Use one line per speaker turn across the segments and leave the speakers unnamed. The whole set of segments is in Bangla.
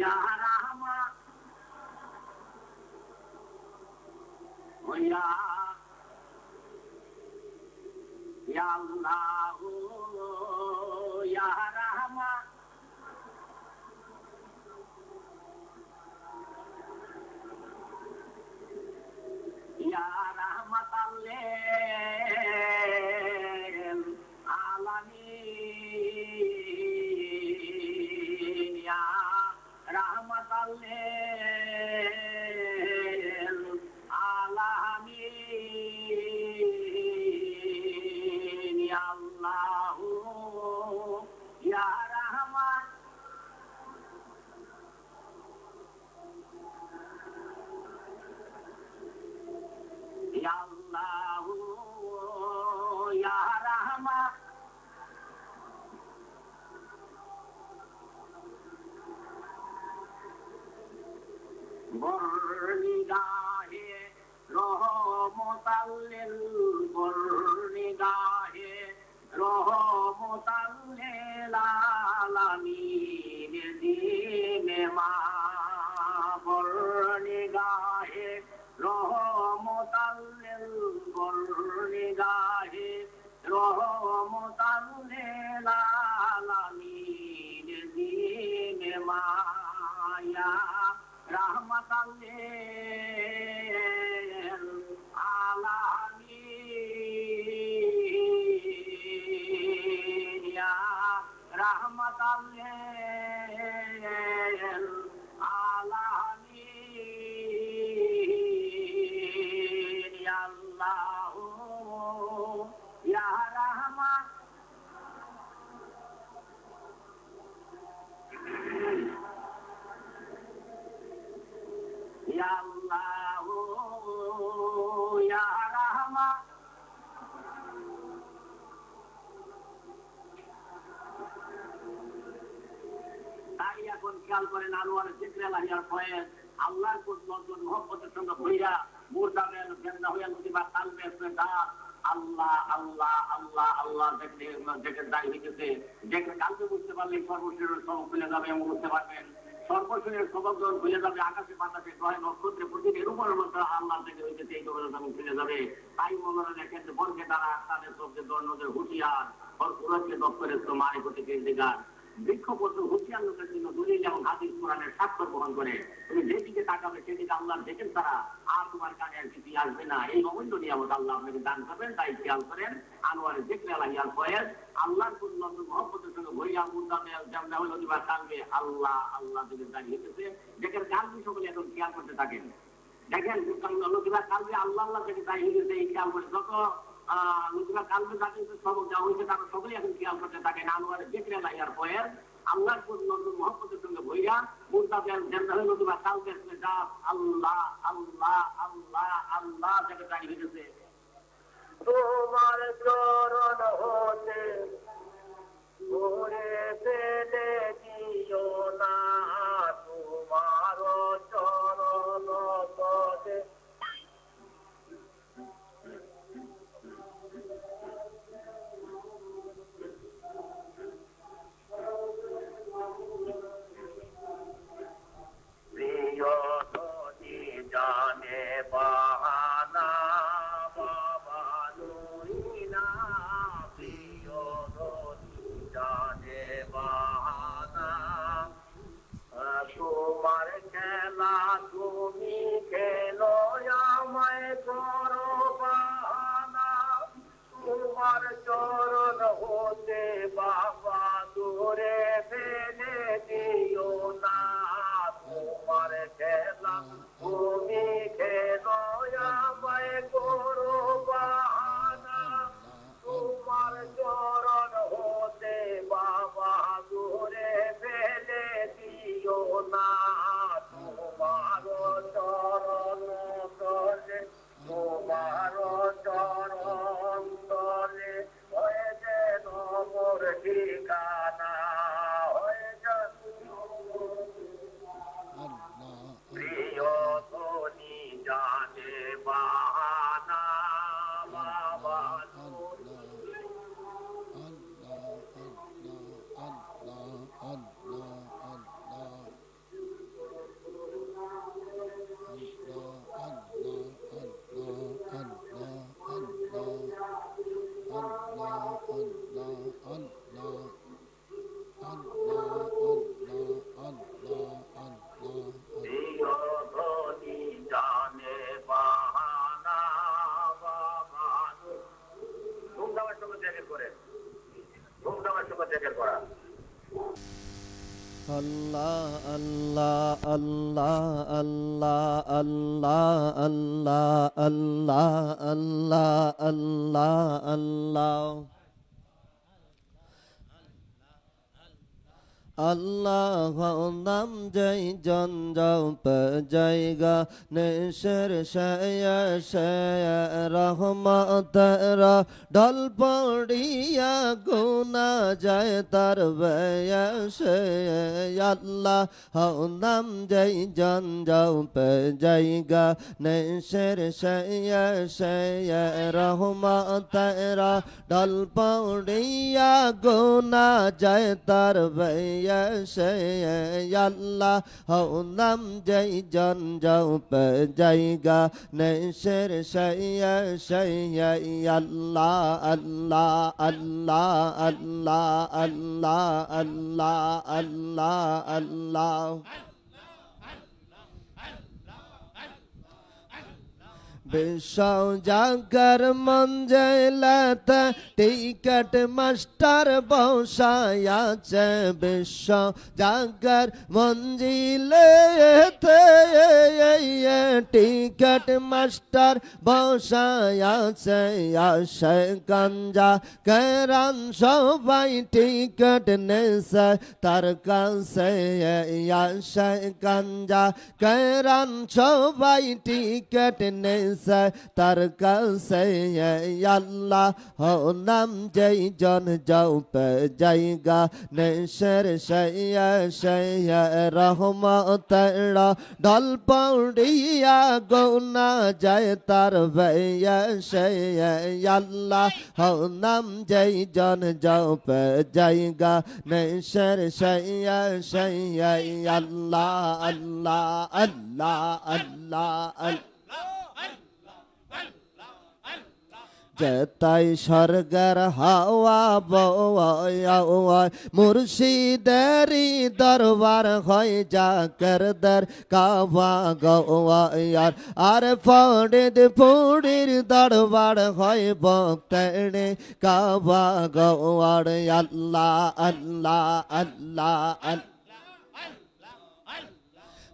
ইয়া রাহমান ইয়া আল্লাহ ইয়া রাহমান ইয়া রাহমাতাল লিল আলামিন ইয়া রাহমাতাল লিল আলামিন ইয়া আল্লাহ ইয়া রাহমান ইয়া আল্লাহ ইয়া রাহমান বরনিগাহে রহমতাল লিল বরনিগাহে রহমতাল লিল আলামিন দিনে মা বরনিগাহে রহমতাল লিল বরনিগাহে রহমতাল লিল আলামিন দিনে মা ইয়া রাহমাতাল লিল আলামিন ইয়া রাহমাতাল লিল আলামিন ইয়া আল্লাহ ইয়া রাহমান ইয়া আল্লাহ ইয়া রাহমান তাই এখন খেয়াল করেন আনোয়ার জিকরে লাহিয়ার ফয়েজ আল্লাহর কুদরত মহব্বতের সঙ্গে ভইরা মুরদামের গেন্দা হইয়া নদীবা কালবে দা আল্লাহ আল্লাহ আল্লাহ আল্লাহ দেখে দাঁড়িয়ে হইতেছে দেখে কালকে বুঝতে পারলে সর্বশরীরের সব খুলে যাবে এবং বুঝতে পারবেন সর্বশরীরের সবজন খুলে যাবে আকাশে বাতাসে গ্রহ নক্ষত্রে প্রতিটির উপরের মধ্যে আল্লাহ থেকে হইতেছে এই জগতের দাম খুলে যাবে তাই মনে দেখেন যে বনকে তারা তাদের সবচেয়ে দর্ণদের হুঁশিয়ার ওর পুরোকে দপ্তরের তো মারে গতি কেন্দ্রিকার বৃক্ষপত্র হুঁশিয়ার লোকের জন্য দলিল এবং হাদিস কোরআনের স্বাক্ষর বহন করে তুমি যেদিকে তাকাবে সেদিকে আল্লাহ দেখেন তারা আর তোমার কানে আর কিছু আসবে না এই অমূল্য নিয়ামত আল্লাহ আপনাকে দান করবেন তাই খেয়াল করেন আনোয়ারের জিকরে লাহিয়ার ফয়েজ আল্লাহর কুদরত মহব্বতের সঙ্গে ভইয়া মুরদামে জামনা হইল দিবা কালবে আল্লাহ আল্লাহ থেকে দাঁড়িয়ে হইতেছে দেখেন কালবি সকলে এখন খেয়াল করতে থাকেন দেখেন লতিবা কালবে আল্লাহ আল্লাহ থেকে দাঁড়িয়ে হইতেছে এই খেয়াল করে যত লতিবা কালবে যাকে সবক দেওয়া হয়েছে তারা সকলে এখন খেয়াল করতে থাকেন আনোয়ারের জিকরে লাহিয়ার ফয়েজ আল্লাহর কুদরত মহব্বতের সঙ্গে ভইয়া মুরদামে জামনা হইল দিবা কালবে আল্লাহ আল্লাহ আল্লাহ আল্লাহ থেকে দাঁড়িয়ে হইতেছে
তোমার চরণ হতে ঘুরে ফেলে দিও না তোমার চরণ পথে প্রিয় নদী জানে বাহানা বাবা নুরিনা প্রিয় নদী জানে বাহানা
Allah Allah Allah Allah Allah Allah Allah Allah Allah Allah Allah nam jai jan jao pa jaiga nesher shaya shaya rahmat ra dal padiya guna jai tar vaya shaya Allah nam jai jan jao pa jaiga nesher shaya shaya rahmat ra dal padiya guna jai tar vaya Allah hậu nam jai jan jao pa jaiga nesher shaya shaya Allah Allah Allah Allah Allah Allah Allah Allah Bishaw jagar manjelata ticket master bosaya che Bishaw jagar manjilete ticket master bosaya che ashe ganja keran shobai ticket nesa tarkan se ashe ganja keran shobai ticket nesa tarka se Allah ho nam jai jan jau pa jaiga nesher shaya shaya rahmat ra dal paudiya guna jai tar vaya shaya Allah ho nam jai jan jau pa jaiga nesher shaya shaya Allah Allah Allah Allah Allah যেতাই স্বর্গের হাওয়া বওয়া মুর্শিদেরই দরবার হয় জাকেরদের কাবা গওয়ার আর ফরিদপুরের দরবার হয় ভক্তের কাবা গওয়ার আল্লাহ আল্লাহ আল্লাহ আল্লাহ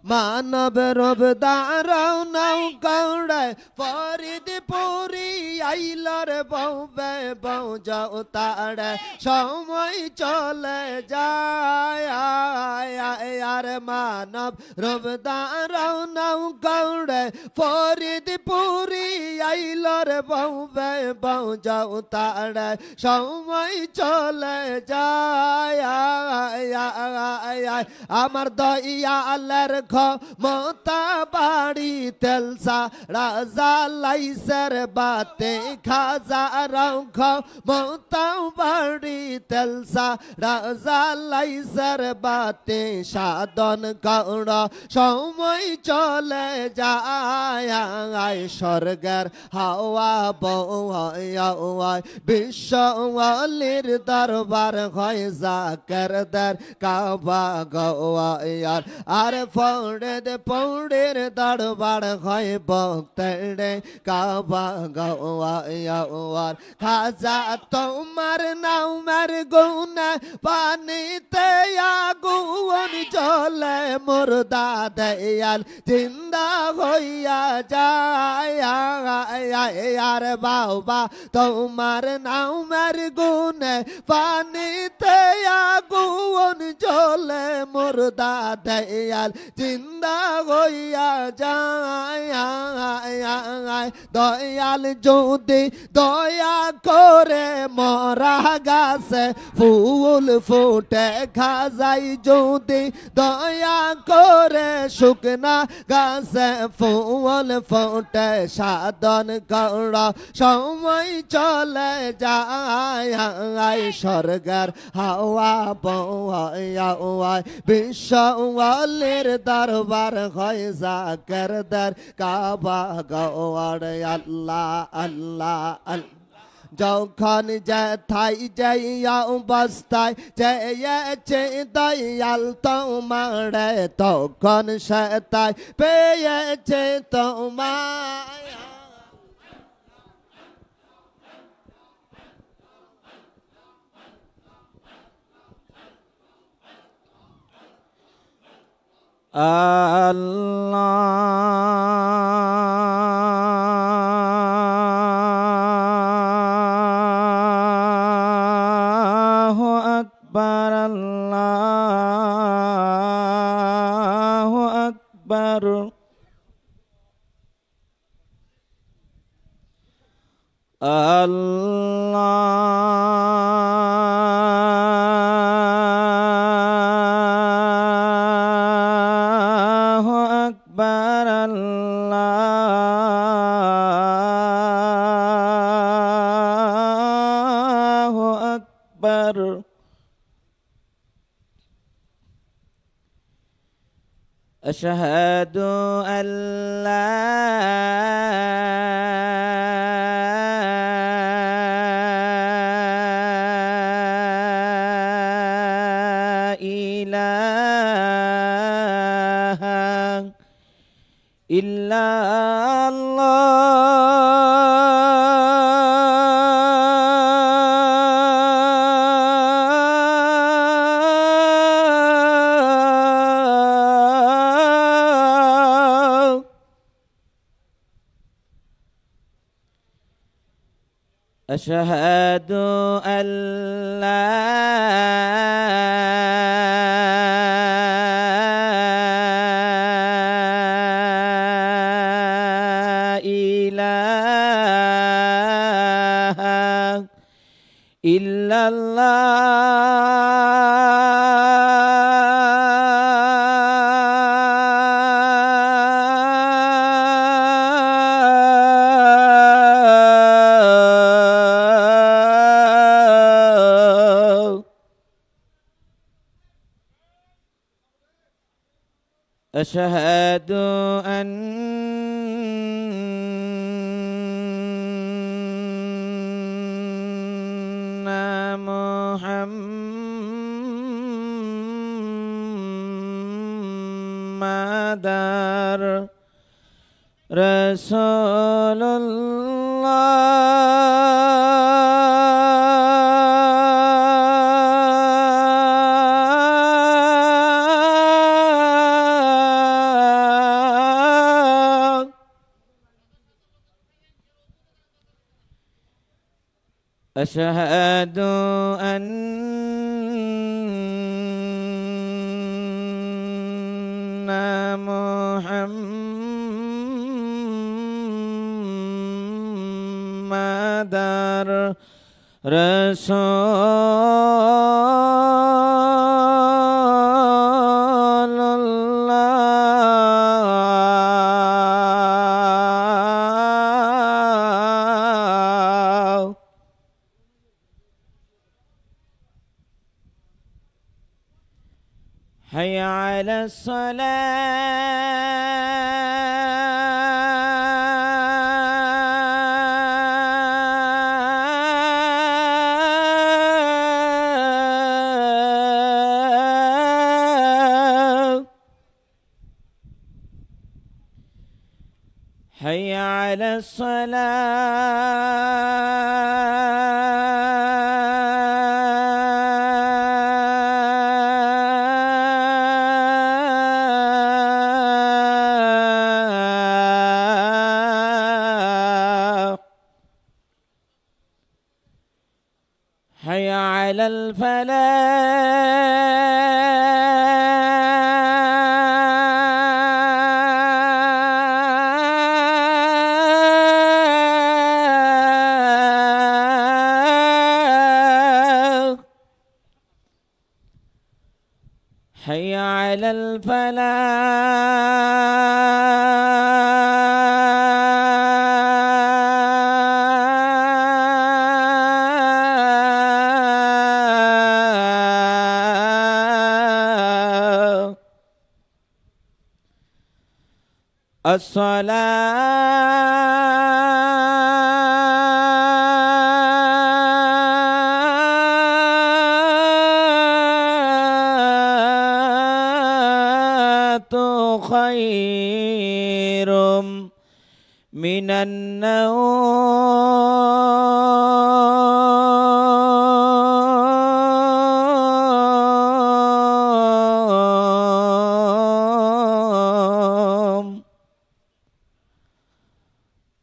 মানব রব দাঁড়াও নাও গৌড়ায় ফরিদপুরি আইলার বউবে বউ যাও তাড়ে সময় চলে যায় আর মানব রব দাঁড়াও নাও গৌড়ায় ফরিদপুরি আইলার বউবে বউ যাও তাড়ে সময় চলে যায় আমার দয়ালের মতা বাড়ি তেলসা রাজা লাইসের বাতে খাজা রঙ্খ মতা বাড়ি তেলসা রাজা লাইসের বাতে সাধন গৌর সময় চলে যায় স্বর্গের হাওয়া বওয়ায় বিশ্বওয়ালির দরবার হয় জাকেরদের কাবা গওয়ার আর ফরিদপুরের দরবার হয় ভক্তের কাবা গওয়ার খাজা তোমার নামের গুণে পানিতে আগুন জ্বলে মুর্দা দয়াল জিন্দা হইয়া যায় আর বাবা তোমার নামের গুণে পানিতে আগুন জ্বলে মুর্দা দয়াল জিন্দা হইয়া যায় দয়াল যদি দয়া করে মরা গাছে ফুল ফুটে খাজাই যদি দয়া করে শুকনা গাছে ফুল ফুটে সাধন কর সময় চলে যায় স্বর্গের হাওয়া বওয়ায় বিশ্বওয়ালির দরবার হয় জাকেরদের কাবা গওয়ার আল্লাহ আল্লাহ আল্লাহ যখন যেথায় যাইয়া অবস্থায় চেয়েছে দয়াল তোমার তখন সেথায় পেয়েছে তোমায় আল্লাহু আকবার, আল্লাহু আকবার। আল্লাহু আকবার, আল্লাহু আকবার। আশহাদু আল্লা ইলাহা ইল্লাল্লাহ। أشهد أن لا إله إلا الله. أشهد أن محمدًا رسول الله. أشهد أن محمدًا رسول الله. حي على الصلاة. حي على الصلاة. حي على الفلاح. حي على الفلاح. الصلاة خير من النوم.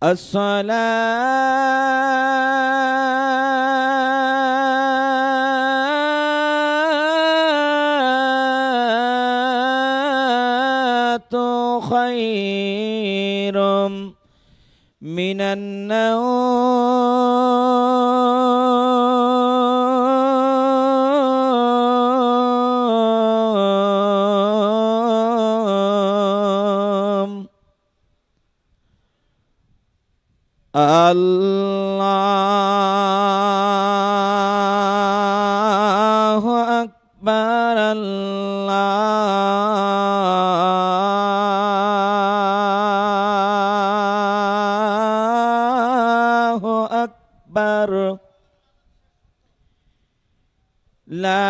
الصلاة خير من النوم الله أكبر الله أكبر لا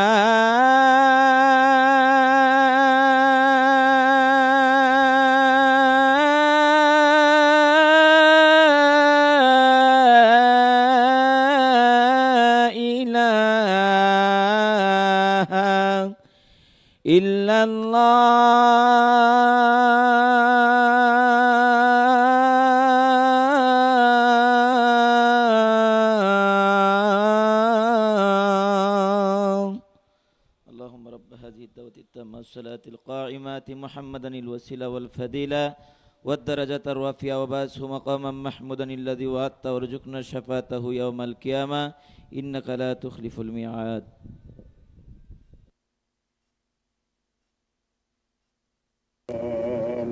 إله إلا الله. اللهم رب هذه الدعوة التامة الصلاة القائمة محمدا الوسيلة والفضيلة والدرجة الرافعة وبعثه مقاما محمودا الذي وعدته وارزقنا شفاعته يوم القيامة إنك لا تخلف الميعاد.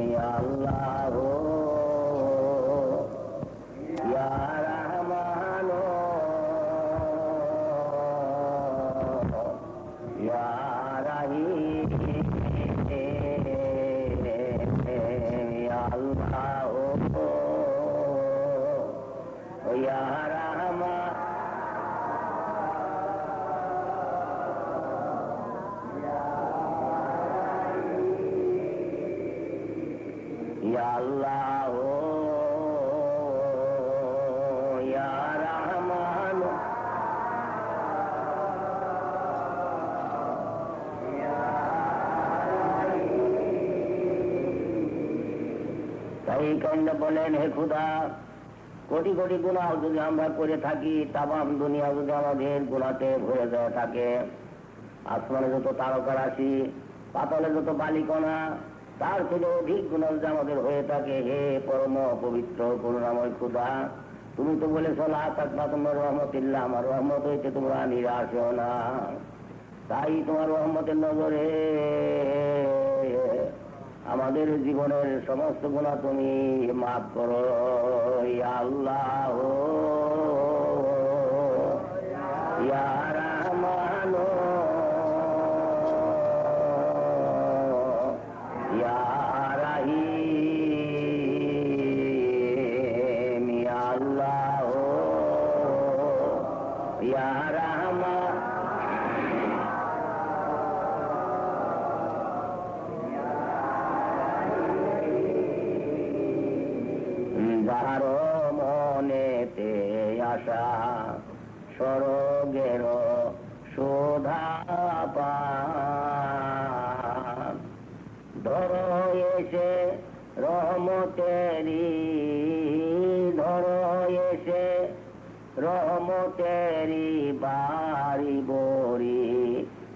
يا الله يا رحمن يا رحيم يا الله يا رحمن يا الله يا رحمن তাই কান্না বলেন, হে খোদা, কোটি কোটি গুনাহ যদি আমরা করে থাকি, তামাম দুনিয়া যদি আমাদের গুনাহতে ভরে দেওয়া থাকে, আসমানে যত তারকা রাশি, পাতালে যত বালিকণা, তার থেকে অধিক গুনাহ যদি আমাদের হয়ে থাকে, হে পরম পবিত্র করুণাময় খোদা, তুমি তো বলেছো লা তাকনাতুমির রাহমাতিল্লাহ, আমার রহমত হইতে তোমরা নিরাশ হও না। তাই তোমার রহমতের নজরে আমাদের জীবনের সমস্ত গুনাহ তুমি মাফ করো। ইয়া আল্লাহ ইয়া রহমান ইয়া রহিম ইয়া আল্লাহ ইয়া রহমান যাহার মনেতে আশা স্বর্গের শোধা পান, ধরো এসে রহমতেরি, ধরো এসে রহমতেরি বাড়ি বড়ি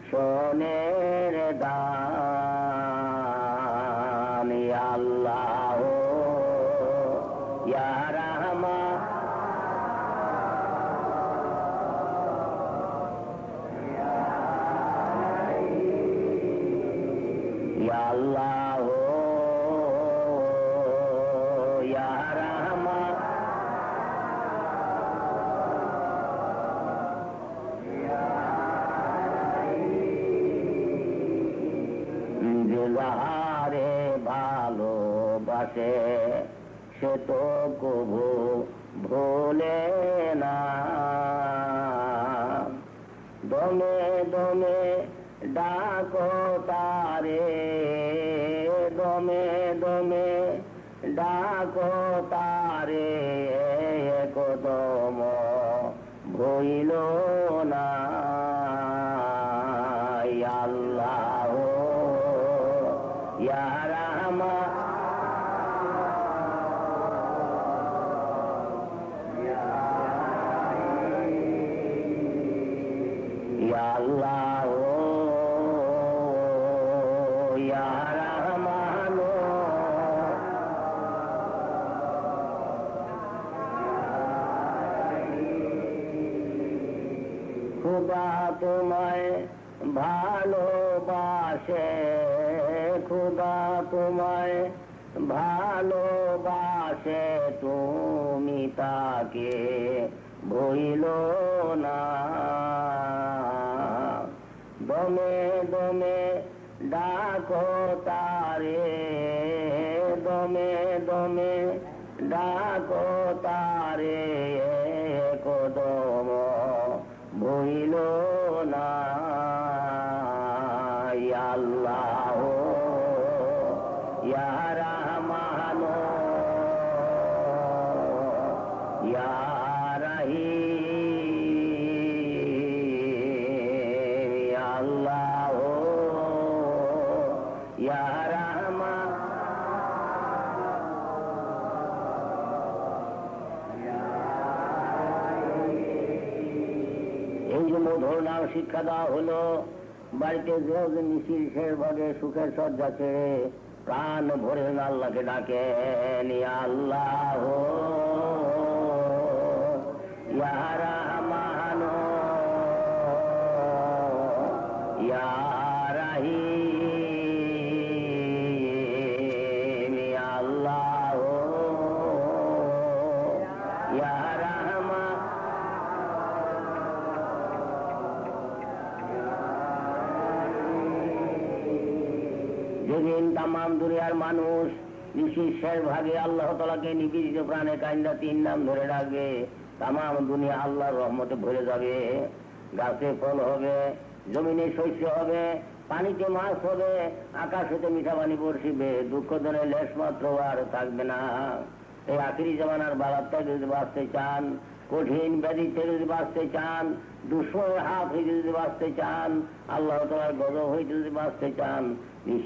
সোনের দান। ইয়া আল্লাহ ইয়া রহমান ইয়া আল্লাহ ইয়া রহমান যে যাহারে ভালোবাসে সে তো কবু ভোলে না, দমে দমে ডাকো তারে, দমে দমে ডাকো তারে, কদম ভইল না। ইয়া আল্লাহ ইয়া রহমান তোমায় ভালোবাসে, খোদা তোমায় ভালোবাসে, তুমি তাকে ভুলো না। দমে দমে ডাকো তারে, দমে দমে ডাকো তারে, কদম ভুইল না। ইয়া আল্লাহ ইয়া রহমান ইয়া রহিম, ইয়া আল্লাহ ইয়া রহমান। এই যে মধুর নাম শিক্ষা দেওয়া হলো, বাড়িতে যে মিছিল শেষ ভাগে সুখের সজ্জা ছেড়ে প্রাণ ভরে আল্লাহকে ডাকেন, ইয়া আল্লাহ ইয়া রহমান ইয়া রহিম, ইয়া আল্লাহ ইয়া রহমান। যেদিন তাম দুনিয়ার মানুষ শেষ ভাগে আল্লাহ তাআলাকে নিবেদিত প্রাণে কাইন্দা তিন নাম ধরে ডাকবে, তাম দুনিয়া আল্লাহর রহমতে ভরে যাবে। গাছে ফল হবে, জমিনে শস্য হবে, পানিতে মাছ হবে, আকাশ হতে মিঠা পানি বর্ষিবে, দুঃখ ধরে লেশ মাত্র আর থাকবে না। এই আখিরি জামানার বালার থেকে যদি বাঁচতে চান, কঠিন ব্যাধি থেকে যদি বাঁচতে চান, দুশ্মনের হাত হইতে যদি বাঁচতে চান, আল্লাহ তাআলার গজব হইতে যদি বাঁচতে চান,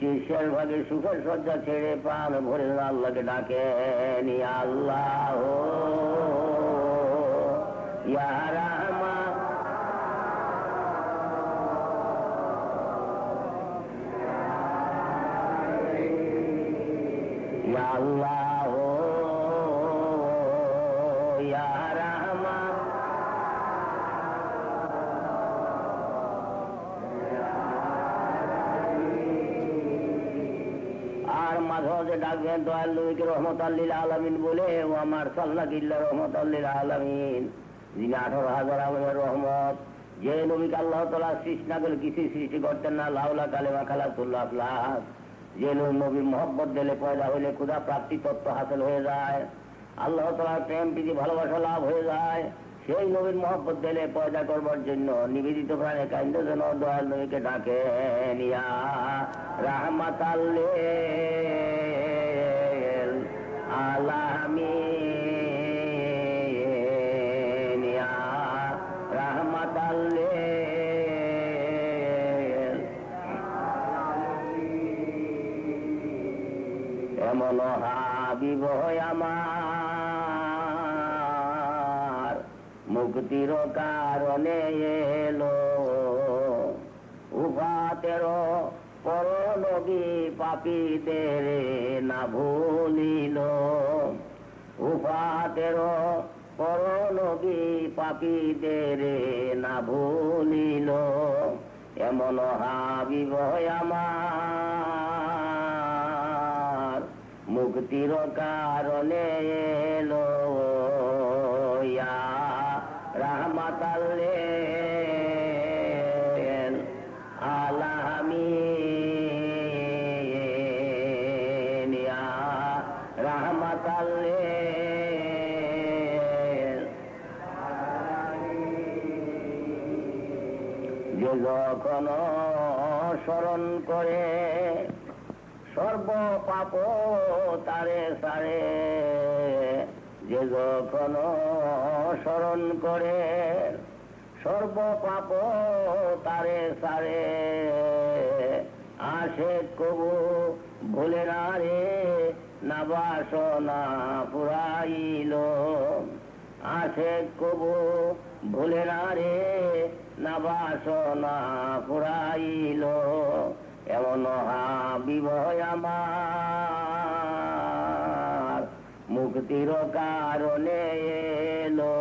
শেষ ভাগে সুখের সজ্জা ছেড়ে প্রাণ ভরে আল্লাহকে ডাকেন, ইয়া আল্লাহ ইয়া রহমান ইয়া আল্লাহ ইয়া রহমান। আর মাঝে মাঝে ডাকবেন দয়াল নবীকে রহমতাল লিল আলামিন বলে, ও আমার সাল্লাল্লাহু ইল্লা রহমতাল লিল আলামিন, যিনি 18,000 আলমের রহমত। যে নবীকে আল্লাহ তাআলা সৃষ্টি না করে কিছু সৃষ্টি করতেন না, লাউলা কালেমা খালাকুল্লাহ আফলাক। যে নবীর মহব্বত দিলে পয়দা হইলে ক্ষুধা প্রাপ্তি তত্ত্ব হাসিল হয়ে যায়, আল্লাহ তাআলার প্রেম প্রীতি ভালোবাসা লাভ হয়ে যায়। সেই নবীর মহব্বত দিলে পয়দা করবার জন্য নিবেদিত প্রাণে কাইন্দা যেন দয়াল নবীকে ডাকেন, ইয়া রাহমাতাল লিল আলামিন, ইয়া রাহমাতাল লিল। এমন হাবিব আমার মুক্তির কারণে এলো, উফাতের পর নবী পাপীদের না ভুলিল, উফাতের পর নবী পাপীদের না ভুলিল। এমন হাবিব আমার মুক্তির কারণে এলো, ইয়া রাহমাতাল লিল আলামিন, ইয়া রাহমাতাল লিল। যে যখন স্মরণ করে সর্ব পাপ তারে সারে, যে যখন স্মরণ করে সর্ব পাপ তারে সারে, আসে কবু ভুলে না রে না বাসনা পুরাইল, আসে কবু ভুলে না রে না বাসনা পুরাইল। এমন হাবিব আমার মুক্তির কারণে এলো,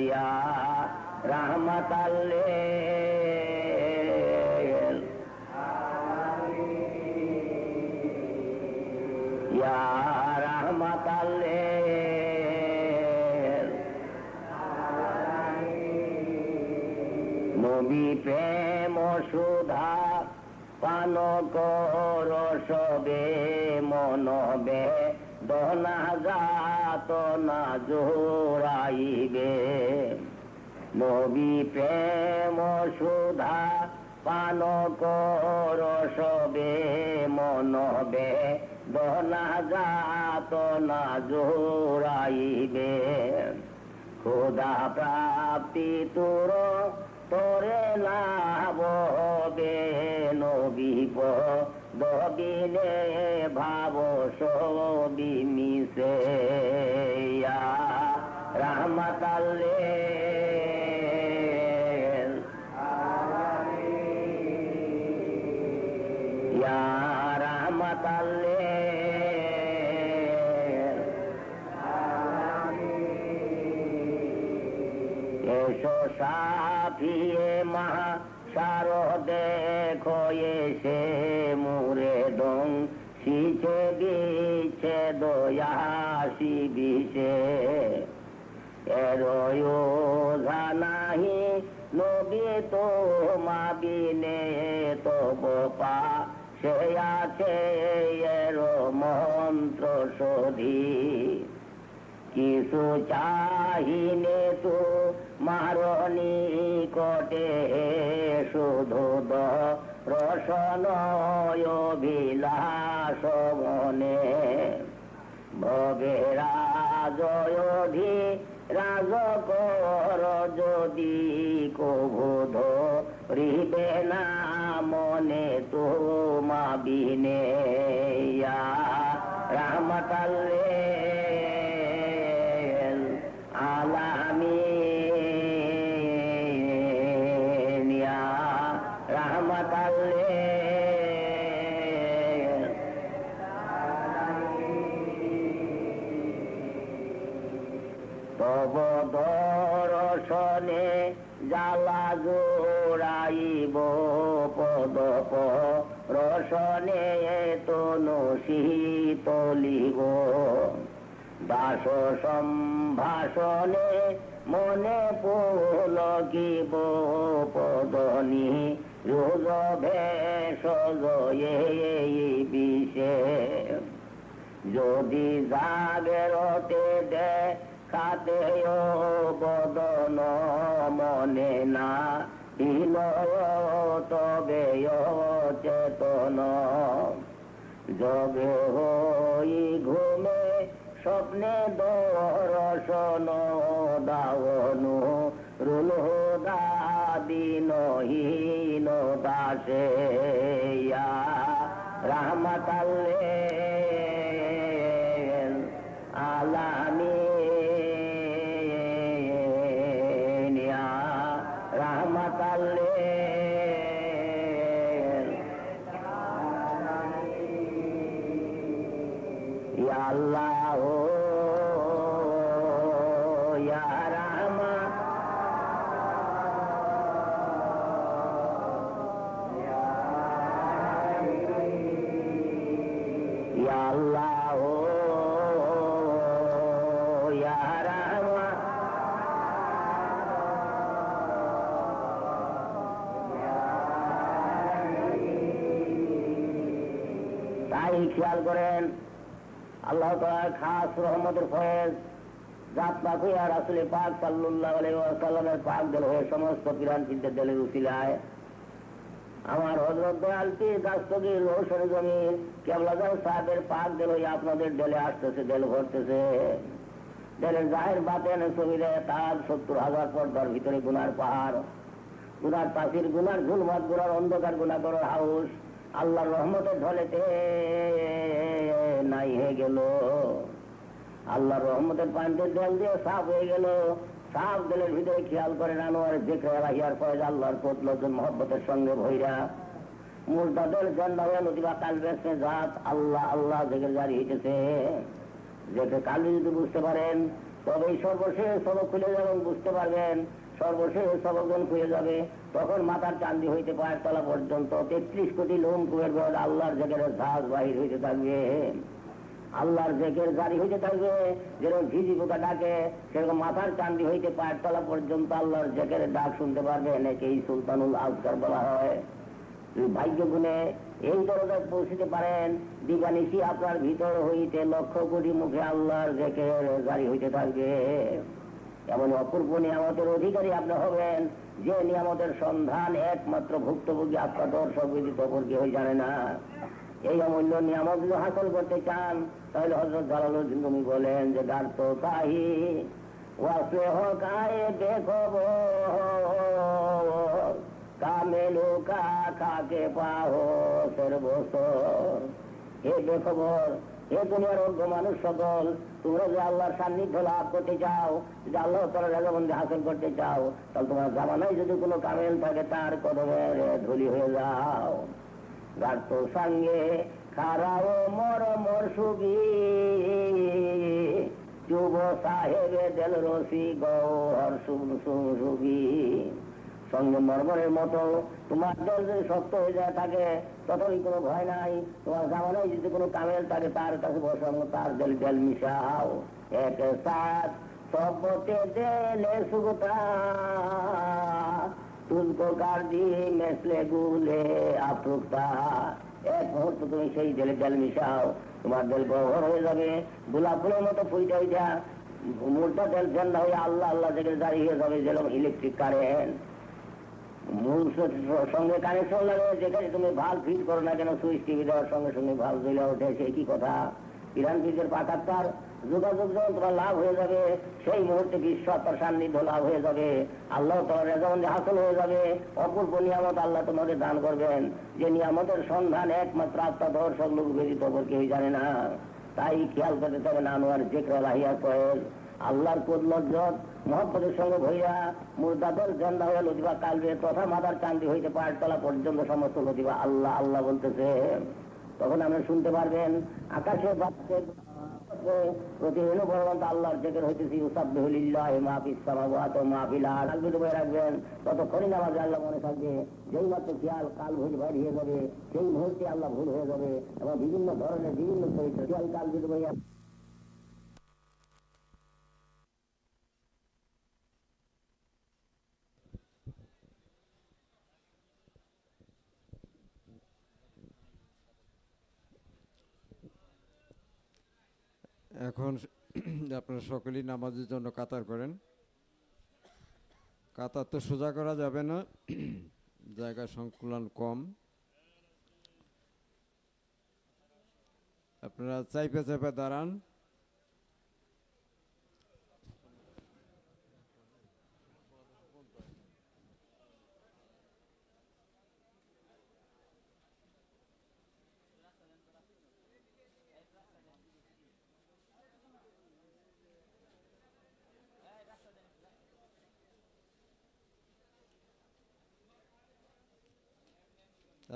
ইয়া রাহমাতাল লিল ইয়া রাহমাতাল লিল নবী প্রেম সুধা পান কর সবে মনবে দনা যাত না জোড়াইবে নবী প্রেম সুধা পান কর সবে মনবে দনা যাত না জোড়াইবে খোদা প্রাপ্তি তোর তোরে লাভ হবে নবী দবিনে ভাব সবি মিশে রাহমাতাল লিল ইয়া রাহমাতাল লিল এসো সাফিয়ে মহা সার দেখো এসে মুরে দং শিছে বিছে দয়াসি বিছে এরো জানাহি নবী তো মাবিনে তো বোপা সে আছে এর মন্ত্র শোধি কিছু চাহিনে তো মারণি কটে শুধু রসন অভিলাষ মনে ভবে রাজয়ধি রাজ কর যদি কবোধ রিবে না মনে তো মাবিনে রাহমাতাল লিল আলামিন ইয়া রাহমাতাল লিল তব দর্শনে জ্বালা জোড়াইব পদপ রসনে তনু শীতলিব দাস সম্ভাষণে মনে পুলকিব পদনি রোজ ভেষজ বিশে যদি জাগরতে দেখাতে বদন মনে না বিনয় তবে চেতন জগে হই ঘুমে স্বপ্নে দর্শন দাওনু রুলহুদা দিনহীন দাসে রাহমাতাল লিল আলামিন ইয়া রাহমাতাল লিল ইয়া আল্লাহ ইয়া রাহমান ইয়া আল্লাহ ইয়া রাহমান তাই খেয়াল করেন আল্লাহ তাআলার খাস রহমতের ফয়েজ জাত পাক হইয়া রাসূল পাক সাল্লাল্লাহু আলাইহি ওয়াসাল্লামের পাক দিল হয়ে সমস্ত পিরান চিন্তার দিলের উসিলায় আমার হযরত দয়াল পীর দাস্তগীর রোশন জমিন কেবলাগাঁও সাহেবের পাক দিল হয়ে আপনাদের দিলে আসতেছে, দিল ভরতেছে। দিলের জাহের বাতেনের ছবিরে তার ৭০,০০০ পর্দার ভিতরে গুনার পাহাড়, গুনার পাখির গুনার ঝুলমাত, গুনার অন্ধকার, গুনাহ করার হাউস আল্লাহর রহমতের ঢলেতে নাই হয়ে গেল। আল্লাহর রহমতের পানির জল দিয়ে সাফ হয়ে গেল। সাফ দিলের ভিতরে খেয়াল করেন আনোয়ার জিকর ইলাহিয়ার ফয়েজ আল্লাহর পতলজন মহব্বতের সঙ্গে ভৈরা মুর্দাদের জন্ডা হয়ে নদীবা কাল বেসে জাত আল্লাহ আল্লাহ জিকির জারি হইতেছে। যেটা কালি যদি বুঝতে পারেন তবেই সর্বশেষ সব খুলে যাবেন, বুঝতে পারবেন সর্বশেষ সবজন খুঁজে যাবে, তখন মাথার চান্দি হইতে পায়ের তলা পর্যন্ত 33 কোটি লোম কুয়ের বেদ আল্লাহর জেকের ঝাঁজ বাহির হইতে থাকবে। আল্লাহর জেকের জারি হইতে থাকবে, যেরকম ঝিঝি পোকা ডাকে সেরকম মাথার চান্দি হইতে পায়ের তলা পর্যন্ত আল্লাহর জেকের ডাক শুনতে পারবে। একেই সুলতানুল আজকার বলা হয়। ভাগ্য গুণে এই দরজায় পৌঁছিতে পারেন, দিবানিশি আপনার ভিতর হইতে লক্ষ কোটি মুখে আল্লাহর জেকের জারি হইতে থাকবে। এমন অপূর্ব নিয়ামতের অধিকারী আপনি হবেন, যে নিয়ামতের সন্ধান একমাত্র ভুক্তভোগী আত্মা দর্শক ব্যতীত অপর কেউ জানে না। এই অমূল্য নিয়ামত যদি হাসিল করতে চান, তাহলে হযরত জালালউদ্দিন রুমি বলেন যে গার্ত তাহি ওয়াসে হকায়ে বেখবর কামেলু কা খাকে পাহো সর্বসর। হে বেখবর, হে দুনিয়ার অজ্ঞ মানুষ সকল, তোমরা যে আল্লাহর সান্নিধ্য লাভ করতে চাও, যদি আল্লাহ তাআলার রেজামন্দি হাসিল করতে চাও, তাহলে তোমার জামানায় যদি কোনো কামেল থাকে তার কদমের ধুলি হয়ে যাও। গার্ত সঙ্গে খারাও মর মর সুবি যুব সাহেবে দেল রসি গৌহর সুবি। সঙ্গে মরমরের মতো তোমার দল যদি শক্ত হয়ে যায় থাকে, ততই কোনো ভয় নাই। তোমার জামানায় যদি কোনো কামেল থাকে তার কাছে বসানো, তার জল জল মিশাও। এক সাথ সবতে দেলে সুগতা তুলকো কার দি মেসলে গুলে আফরুকতা। এক মুহূর্ত তুমি সেই জলে জল মিশাও, তোমার জল গহর হয়ে যাবে, গোলাপ ফুলের মতো ফুইটা হইয়া মূর্তা তেল ঠান্ডা হয়ে আল্লাহ আল্লাহ থেকে জারি হয়ে যাবে যেরকম ইলেকট্রিক কারেন্ট। মূল সঙ্গে কানেকশন লাগে, যেখানে তুমি ভাল ফিট করো না কেন, সুইচ টিভি দেওয়ার সঙ্গে সঙ্গে ভাল জ্বলে ওঠে। সেই কি কথা, ইরান ফিজের পাকাত্তার যোগাযোগ যখন তোমার লাভ হয়ে যাবে, সেই মুহূর্তে বিশ্বতার সান্নিধ্য লাভ হয়ে যাবে, আল্লাহ তোমার রেজামন্দি হাসিল হয়ে যাবে। অপূর্ব নিয়ামত আল্লাহ তোমাকে দান করবেন, যে নিয়ামতের সন্ধান একমাত্র আত্মা দর্শক লোক ব্যতীত অপর কেউ জানে না। তাই খেয়াল করতে হবে না আনোয়ার জিক্র লাহিয়া কয়েল আল্লাহর কুদলজ্জত মহব্বতের সঙ্গে ভইয়া মুর্দাদের জেন্দা হয়ে লতিবা কালবে তথা মাথার চান্দি হইতে পায়ের তলা পর্যন্ত সমস্ত লতিবা আল্লাহ আল্লাহ বলতেছে। তখন আপনি শুনতে পারবেন আকাশে বাতাসে প্রতিদিন পর্যন্ত আল্লাহর জেকের হইতেছি ইউসাব্বিহুলিল্লাহি মা ফিস সামাওয়াতি ওয়া মা ফিল আরদ। কালবে ডুবে রাখবেন, ততক্ষণই নামাজে আল্লাহ মনে থাকবে। যেই মাত্র খেয়াল কাল ভুল বাইর হয়ে যাবে, সেই মুহূর্তে আল্লাহ ভুল হয়ে যাবে এবং বিভিন্ন ধরনের বিভিন্ন চরিত্র খেয়াল কালবে ডুবে।
এখন আপনারা সকলেই নামাজের জন্য কাতার করেন। কাতার তো সোজা করা যাবে না, জায়গা সংকুলন কম। আপনারা চাইপে চাইপে দাঁড়ান।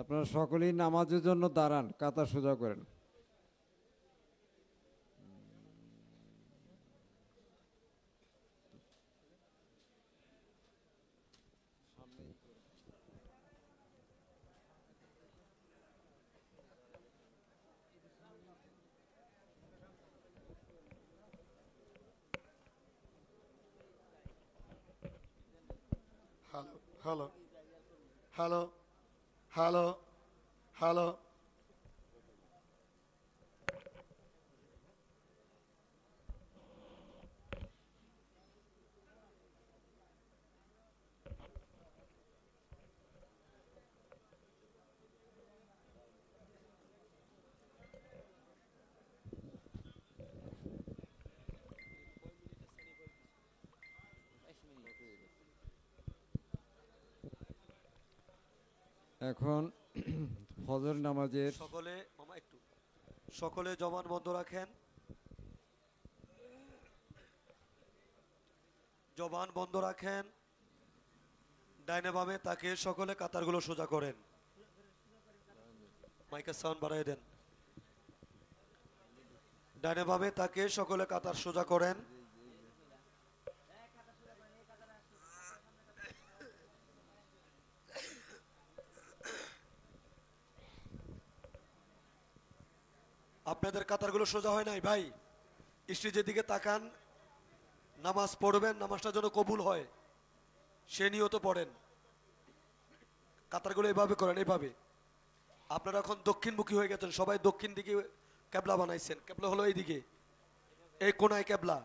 আপনারা সকলেই নামাজের জন্য দাঁড়ান, কাতার সোজা করেন।
Hello hello hello hello hello.
এখন ফজর নামাজের
সকলে জবান বন্ধ রাখেন, জবান বন্ধ রাখেন। ডাইনে বামে তাকে সকলে কাতারগুলো সোজা করেন। মাইকের সাউন্ড বাড়াই দেন। ডাইনে বামে তাকে সকলে কাতার সোজা করেন। আপনাদের কাতারগুলো সোজা হয় নাই ভাই, স্টেজের দিকে তাকান, নামাজ পড়বেন, নামাজটা যেন কবুল হয় সে নিয়ত পড়েন। কাতারগুলো এভাবে করেন, এভাবে। আপনারা এখন দক্ষিণমুখী হয়ে গেছেন, সবাই দক্ষিণ দিকে কেবলা বানাইছেন। কেবলা হলো এইদিকে, এই কোনায় কেবলা,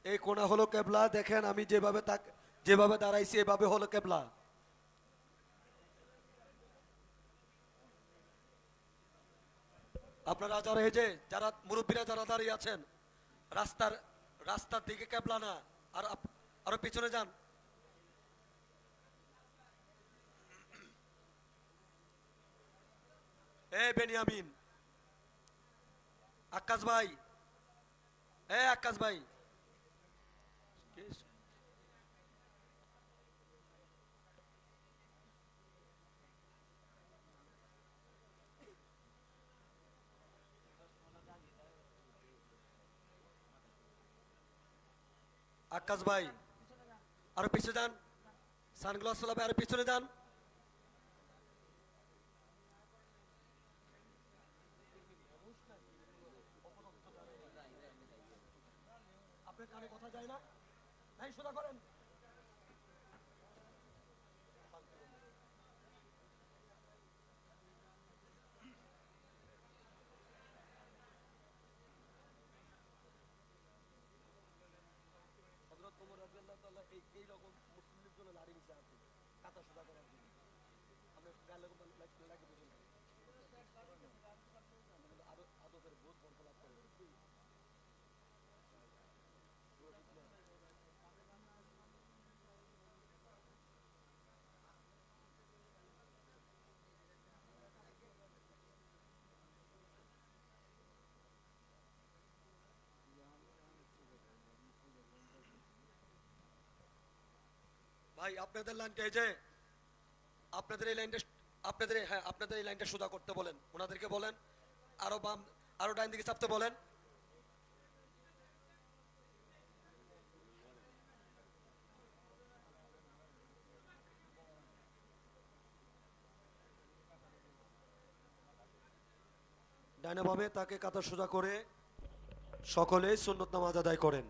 এই কোনা হলো কেবলা। দেখেন আমি যেভাবে দাঁড়াইছি এভাবে হলো কেবলা। আপনারা যারা এই যে যারা মুরব্বীরা যারা দাঁড়িয়ে আছেন, রাস্তার দিকে কেবলা না, আর আরো পিছনে যান। বেনিয়ামিন, আকাশ ভাই, আকাশ ভাই, আকাশ ভাই আরো পিছনে যান, সানগ্লাস লাগাবে, আরো পিছনে যান। আপনার কানে কথা যায় না, নাই সোজা করেন। হযরত ওমর রাদিয়াল্লাহু তাআলা এই রকম মুসলিমদের জন্য লাড়ি নিচে আছে কাতা সোজা করার জন্য। আমরা গালে লাগে বুঝুন আরো আদবের বোধ বর্ষ লাভ করে। ভাই আপনাদের লাইনটা এই যে আপনাদের এই লাইনটা আপনাদের এই লাইনটা সোজা করতে বলেন, ওনাদেরকে বলেন আরো বাম আরো ডাইন দিকে চাপতে বলেন। ডাইনে বামে তাকে কাতা সোজা করে সকলেই সুন্নত নামাজ আদায় করেন।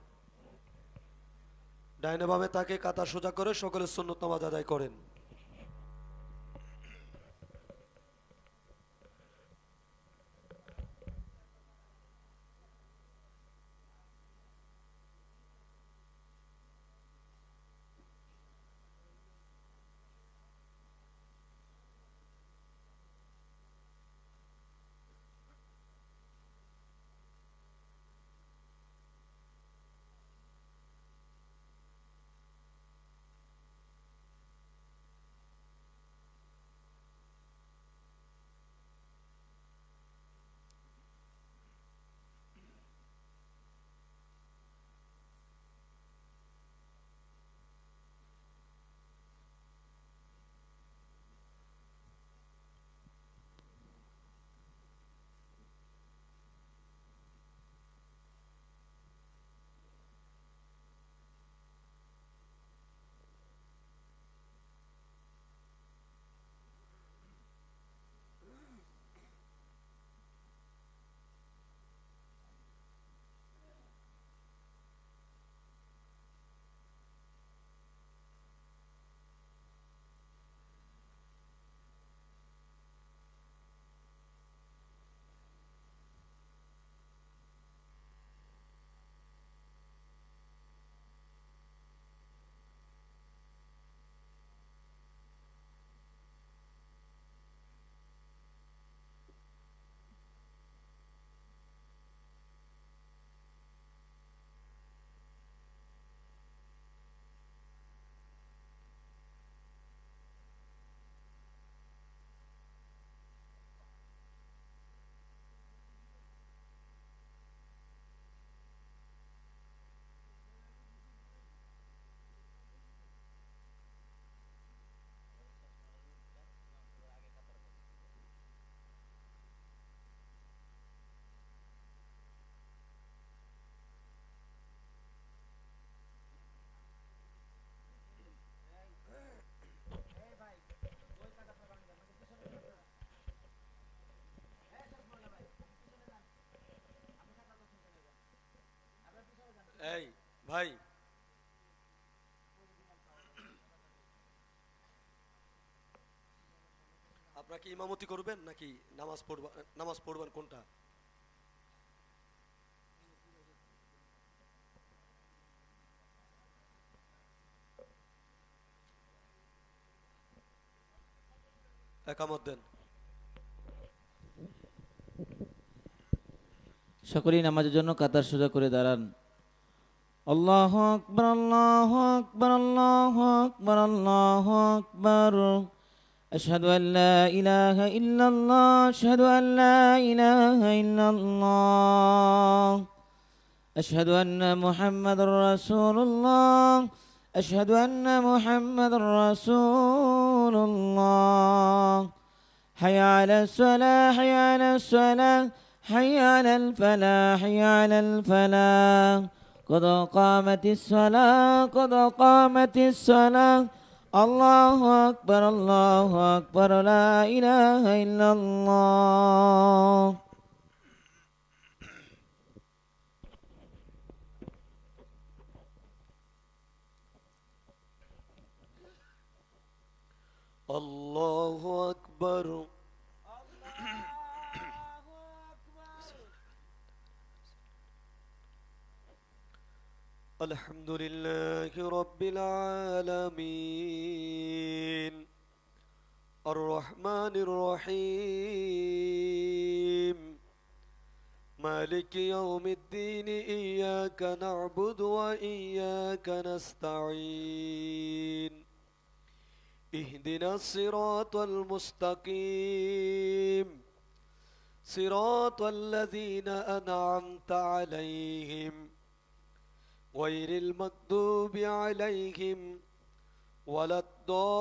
ডাইনে বামে তাকে কাতা সোজা করে সকলে সুন্নত নামাজ আদায় করেন। আপনারা কি ইমামতি করবেন নাকি নামাজ পড়বেন কোনটা? একামত দেন।
সকলেই নামাজের জন্য কাতার সোজা করে দাঁড়ান। আল্লাহু আকবার, আল্লাহু আকবার, আল্লাহু আকবার, আল্লাহু আকবার। আশহাদু আল লা ইলাহা ইল্লাল্লাহ, আশহাদু আল লা ইলাহা ইল্লাল্লাহ। আশহাদু আন্না মুহাম্মাদুর রাসূলুল্লাহ, আশহাদু আন্না মুহাম্মাদুর রাসূলুল্লাহ। হাইয়া আলাস সালাহ, হাইয়া আলাস সালাহ, হাইয়া আলাল ফালাহ, হাইয়া আলাল ফালাহ। قد قامت الصلاة، قد قامت الصلاة. الله أكبر، الله أكبر، لا إله إلا الله.
الله أكبر. الحمد لله رب العالمين الرحمن الرحيم مالك يوم الدين إياك نعبد وإياك نستعين اهدنا الصراط المستقيم صراط الذين أنعمت عليهم غير المغضوب عليهم ولا الضالين.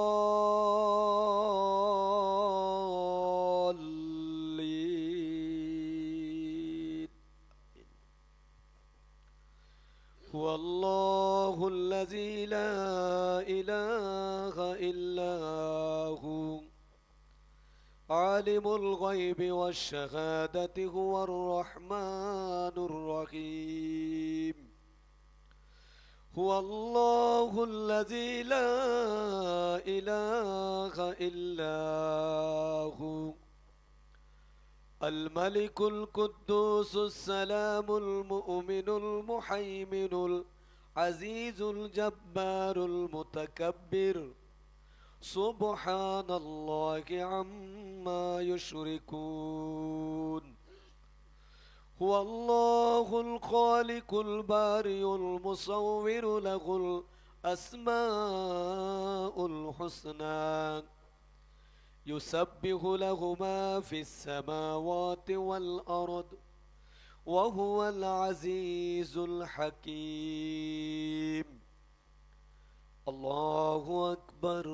هو الله الذي لا إله إلا هو عالم الغيب والشهادة هو الرحمن الرحيم. هو الله الذي لا إله إلا هو الملك القدوس السلام المؤمن المحيمن العزيز الجبار المتكبر سبحان الله عما يشركون. هو الله الخالق البارئ المصور له الأسماء الحسنى يسبح له ما في السماوات والأرض وهو العزيز الحكيم. الله أكبر.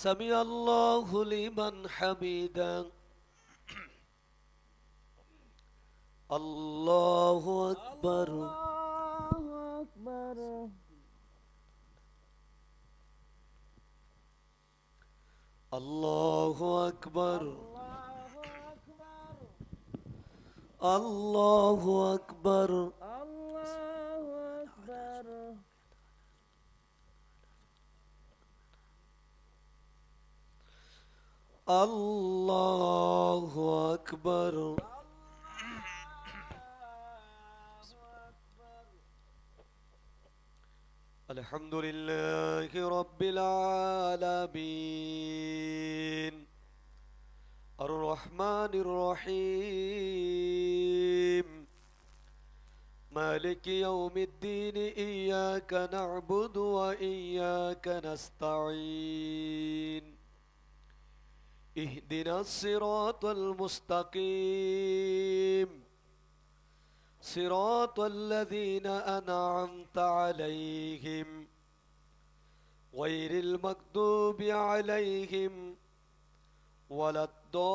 سمع الله لمن حمده. الله أكبر. الله أكبر. الله أكبر. الله أكبر. الحمد لله رب العالمين الرحمن الرحيم مالك يوم الدين إياك نعبد وإياك نستعين اهدنا الصراط المستقيم صراط الذين أنعمت عليهم غير المغضوب عليهم ولا الضالين.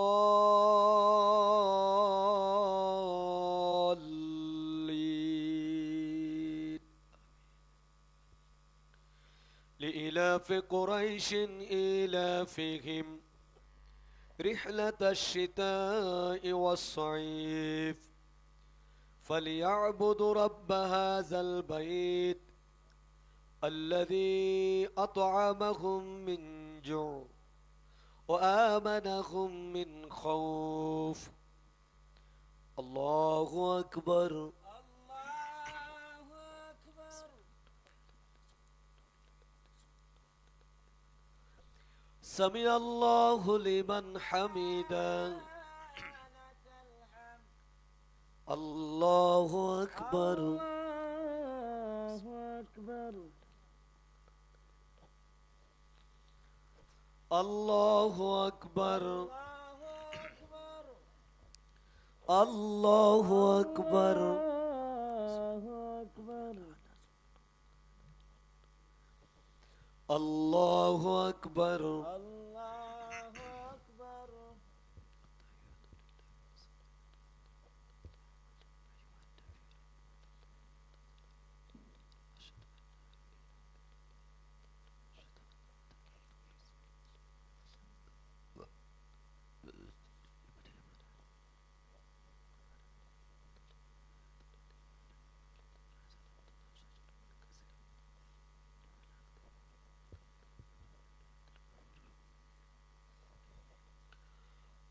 لإلاف قريش إيلافهم رحلة الشتاء والصيف فليعبدوا رب هذا البيت الذي أطعمهم من جوع وآمنهم من خوف. الله أكبر. سمع الله لمن حمده. الله أكبر. الله أكبر. الله أكبر. الله أكبر.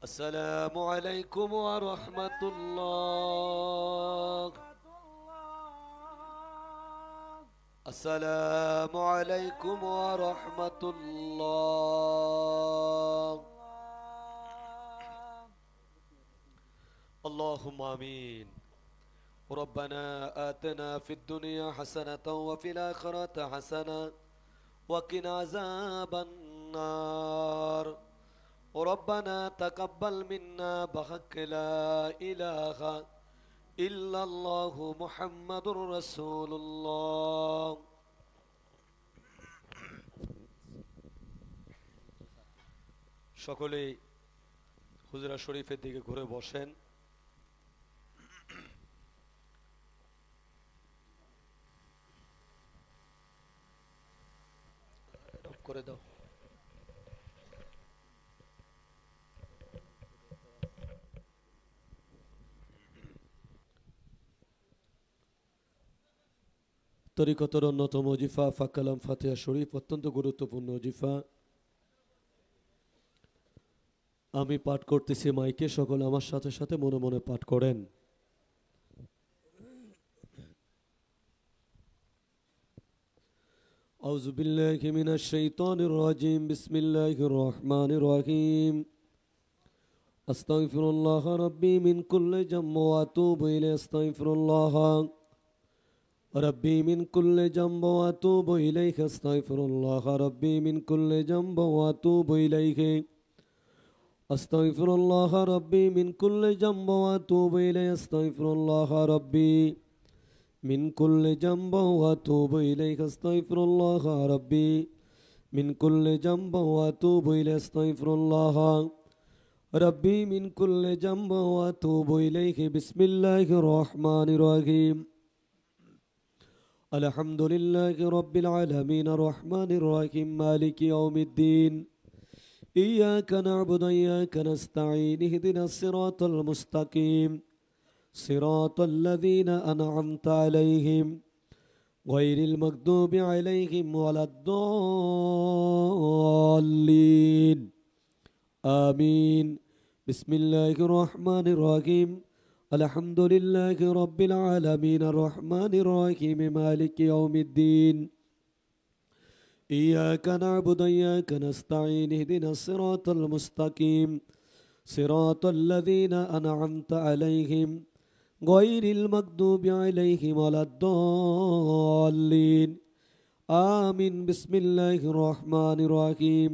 السلام عليكم ورحمة الله. السلام عليكم ورحمة الله. اللهم آمين. ربنا آتنا في الدنيا حسنة وفي الآخرة حسنة وقنا عذاب النار. ربنا تقبل منا بحق لا إله إلا الله محمد رسول الله. সকলেই হুজরা শরীফের দিকে ঘুরে বসেন। করে দাও। তরিকতের অন্যতম ওজিফা ফাকালাম ফাতিহা শরীফ অত্যন্ত গুরুত্বপূর্ণ ওজিফা। আমি পাঠ করতেছি মাইকে, সকলে আমার সাথে সাথে মনে মনে পাঠ করেন। আউযু বিল্লাহি মিনাশ শাইতানির রাজিম। বিসমিল্লাহির রহমানির রহিম। আস্তাগফিরুল্লাহ রাব্বি মিন কুল্লি যামবি ওয়া আতুবু ইলাইহি। আস্তাগফিরুল্লাহ ربي من كل جنب واتوب إليك. استغفر الله ربي من كل جنب واتوب إليك. استغفر الله ربي من كل جنب واتوب إليه. استغفر الله ربي من كل جنب واتوب إليك. استغفر الله ربي من كل جنب واتوب إليه. استغفر الله ربي من كل جنب واتوب إليك. بسم الله الرحمن الرحيم. الحمد لله رب العالمين الرحمن الرحيم مالك يوم الدين. إياك نعبد وإياك نستعين. اهدنا الصراط المستقيم صراط الذين أنعمت عليهم غير المغضوب عليهم ولا الضالين آمين. بسم الله الرحمن الرحيم. الحمد لله رب العالمين الرحمن الرحيم مالك يوم الدين. إياك نعبد وإياك نستعين. اهدنا الصراط المستقيم صراط الذين أنعمت عليهم غير المغضوب عليهم ولا الضالين آمين. بسم الله الرحمن الرحيم.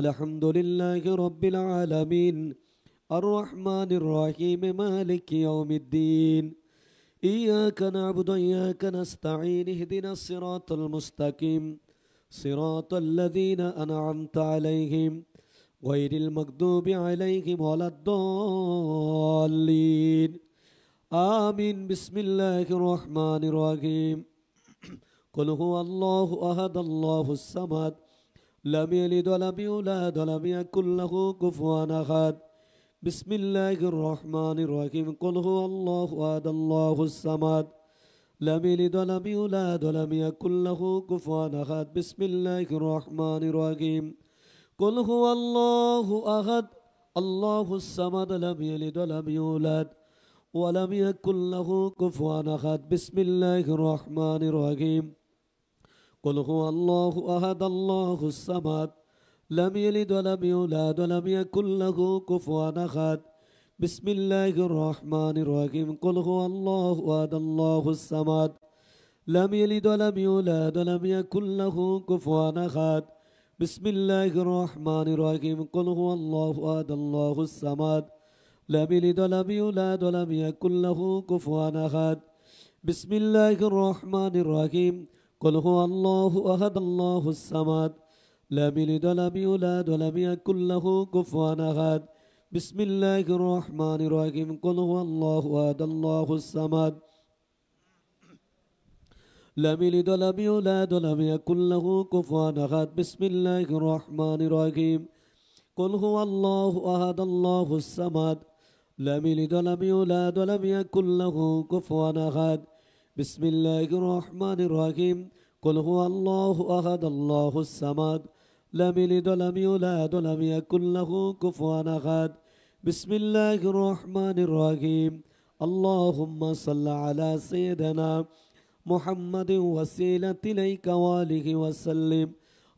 الحمد لله رب العالمين الرحمن الرحيم مالك يوم الدين. إياك نعبد وإياك نستعين. اهدنا الصراط المستقيم صراط الذين أنعمت عليهم غير المغضوب عليهم ولا الضالين آمين. بسم الله الرحمن الرحيم. قل هو الله أحد الله الصمد لم يلد ولم يولد ولم يكن له كفوا أحد. বিসমিল্লাহির রহমানির রহিম কুল হুয়াল্লাহু আহাদ আল্লাহুস সামাদ লাম ইয়ালিদ ওয়া লাম ইউলাদ ওয়া লাম ইয়াকুল লাহু কুফুয়ান আহাদ বিসমিল্লাহির রহমানির রহিম কুল হুয়াল্লাহু আহাদ আল্লাহুস সামাদ লাম ইয়ালিদ ওয়া লাম ইউলাদ ওয়া লাম ইয়াকুল লাহু কুফুয়ান আহাদ বিসমিল্লাহির রহমানির রহিম কুল হুয়াল্লাহু আহাদ আল্লাহুস সামাদ লাম ইয়ালিদ ওয়া লাম ইউলাদ ওয়া লাম ইয়াকুল লাহু কুফুয়ান আহাদ বিসমিল্লাহির রহমানির রহিম কুল হুয়াল্লাহু আহাদ আল্লাহুস সামাদ লাম ইয়ালিদ ওয়া লাম ইউলাদ ওয়া লাম ইয়াকুল লাহু কুফুয়ান আহাদ বিসমিল্লাহির রহমানির রহিম কুল হুয়াল্লাহু আহাদ আল্লাহুস সামাদ লাম ইয়ালিদ ওয়া লাম ইউলাদ ওয়া লাম ইয়াকুল লাহু কুফুয়ান আহাদ বিসমিল্লাহির রহমানির রহিম কুল হুয়াল্লাহু আহাদ আল্লাহুস সামাদ লাম ইয়ালিদ ওয়া লাম ইউলাদ ওয়া লাম ইয়াকুল লাহু কুফুয়ান আহাদ বিসমিল্লাহির রহমানির রহিম কুল হুয়াল্লাহু আহাদ আল্লাহুস সামাদ লাম ইয়ালিদ ওয়া লাম ইউলাদ ওয়া লাম ইয়াকুল লাহু কুফুয়ান আহাদ বিসমিল্লাহির রহমানির রহিম কুল হুয়াল্লাহু আহাদ আল্লাহুস সামাদ লাম ইয়ালিদ ওয়া লাম ইউলাদ ওয়া লাম ইয়াকুল লাহু কুফুয়ান আহাদ বিসমিল্লাহির রহমানির রহিম কুল হুয়াল্লাহু আহাদ আল্লাহুস সামাদ লাম ইয়ালিদ ওয়া লাম ইউলাদ ওয়া লাম ইয়াকুল লাহু কুফুয়ান আহাদ বিসমিল্লাহির রহমানির রহিম আল্লাহুম্মা সাল্লি আলা সাইয়্যিদিনা মুহাম্মাদিন ওয়াসিলাতি ইলাইকা ওয়া আলিহি ওয়া সাল্লিম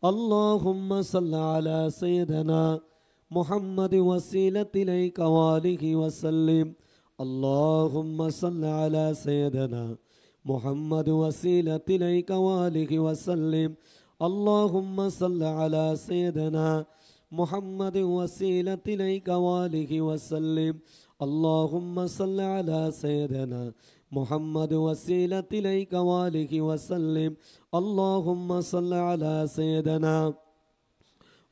আল্লাহুম্মা সাল্লি আলা সাইয়্যিদিনা মুহাম্মাদিন ওয়াসিলাতি ইলাইকা ওয়া আলিহি ওয়া সাল্লিম আল্লাহুম্মা সাল্লি আলা সাইয়্যিদিনা মুহাম্মাদিন ওয়াসিলাতি ইলাইকা ওয়া আলিহি ওয়া সাল্লিম আল্লাহুম্মা সাল্লি আলা সাইয়্যিদিনা মুহাম্মাদিন ওয়াসিলাতি ইলাইকা ওয়া আলিহি ওয়া সাল্লিম আল্লাহুম্মা সাল্লি আলা সাইয়্যিদিনা মুহাম্মাদিন ওয়াসিলাতি ইলাইকা ওয়া আলিহি ওয়া সাল্লিম আল্লাহুম্মা সাল্লি আলা সাইয়্যিদিনা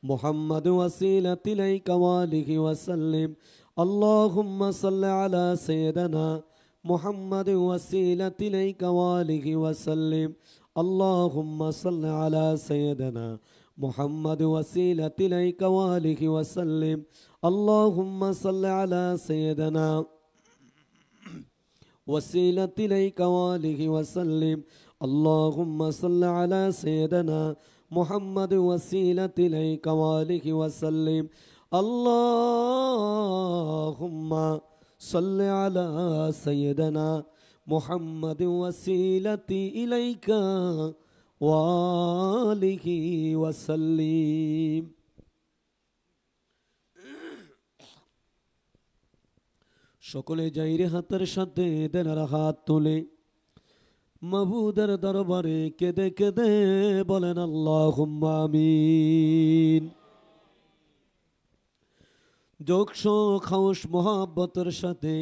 মুহাম্মাদিন ওয়াসিলাতি ইলাইকা ওয়া আলিহি ওয়া সাল্লিম আল্লাহুম্মা সাল্লি আলা সাইয়্যিদিনা মুহাম্মাদিন ওয়াসিলাতি ইলাইকা ওয়া আলিহি ওয়া সাল্লিম আল্লাহুম্মা সাল্লি আলা সাইয়্যিদিনা মুহাম্মাদিন ওয়াসিলাতি ইলাইকা ওয়া আলিহি ওয়া সাল্লিম আল্লাহুম্মা সাল্লি আলা সাইয়্যিদিনা ওয়াসিলাতি ইলাইকা ওয়া আলিহি ওয়া সাল্লিম আল্লাহুম্মা সাল্লি আলা সাইয়্যিদিনা মুহাম্মাদিন ওয়াসিলাতি ইলাইকা ওয়া আলিহি ওয়া সাল্লিম আল্লাহুম্মা সাল্লি আলা সাইয়্যিদিনা মুহাম্মাদিন ওয়াসিলাতি ইলাইকা ওয়া আলিহি ওয়া সাল্লিম। সকলে জাইরে হাতের সাথে দেনার হাত তুলে মাবুদের দরবারে কেঁদে কেঁদে বলেন আল্লাহুম্মা আমিন। যোগসো খাউস মোহাব্বতের সাথে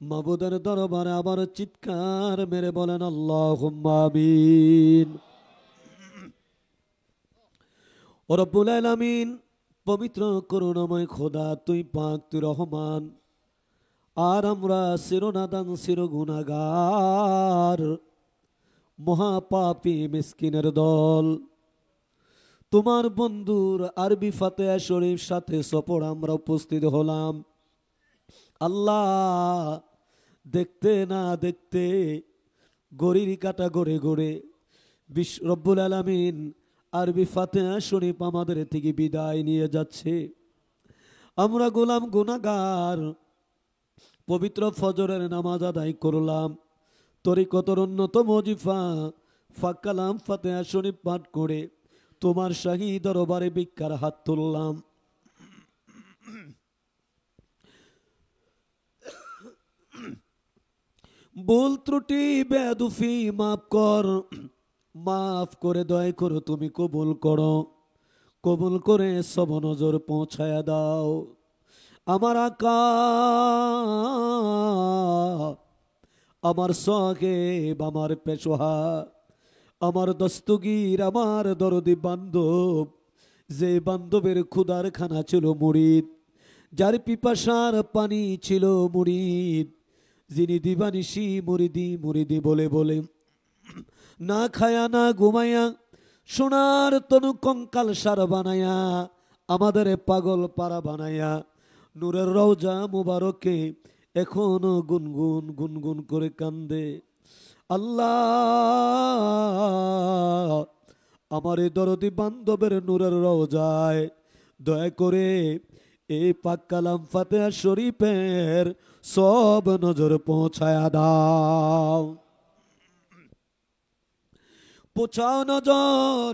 মাবুদের দরবারে আবার চিৎকার মেরে বলেন আল্লাহুম্মা আমিন। ও রব্বুল আলামিন, পবিত্র করুণাময় খোদা, তুই পাক, তুই রহমান, আর আমরা চিরনাদান চির গুনাহগার মহাপাপী মিসকিনের দল। তোমার বন্ধুর আরবি ফাতিহা শরীফ সাথে সপর আমরা উপস্থিত হলাম। আল্লাহ, দেখতে না দেখতে গড়ির কাটা গড়ে গড়ে রব্বুল আলামিন আরবি ফাতিহা শরীফ আমাদের থেকে বিদায় নিয়ে যাচ্ছে। আমরা গোলাম গুনাহগার পবিত্র ফজরের নামাজ আদায় করলাম, তরিকতের অন্যতম ওজিফা ফাকালাম ফাতিহা শরীফ পাঠ করে তোমার শাহী দরবারে ভিক্ষার হাত তুললাম। ভুল ত্রুটি বেয়াদুফি মাফ কর, মাফ করে দয়া করো, তুমি কবুল করো, কবুল করে সব নজর পৌঁছায়া দাও। আমার আকা, আমার সাহেব, আমার পেশোহা, আমার দস্তগীর, আমার দরদি বান্ধব, যে বান্ধবের ক্ষুদার খানা ছিল মুরিদ, যার পিপাসার পানি ছিল মুরিদ, যিনি দিবানিশি মুরিদি মুরিদি বলে বলে না খায়া না ঘুমায়া সোনার তনু কঙ্কাল সার বানায়া আমাদের পাগল পারা বানায়া নূরের রওজা মুবারকে এখনো গুনগুন গুনগুন করে কান্দে। আল্লাহ, আমার এই দরদি বান্ধবের নূরের রওজায় দয়া করে এই পাক কালাম ফাতিহা শরীফের সব নজর পৌঁছায়া দাও। পৌঁছাও নজর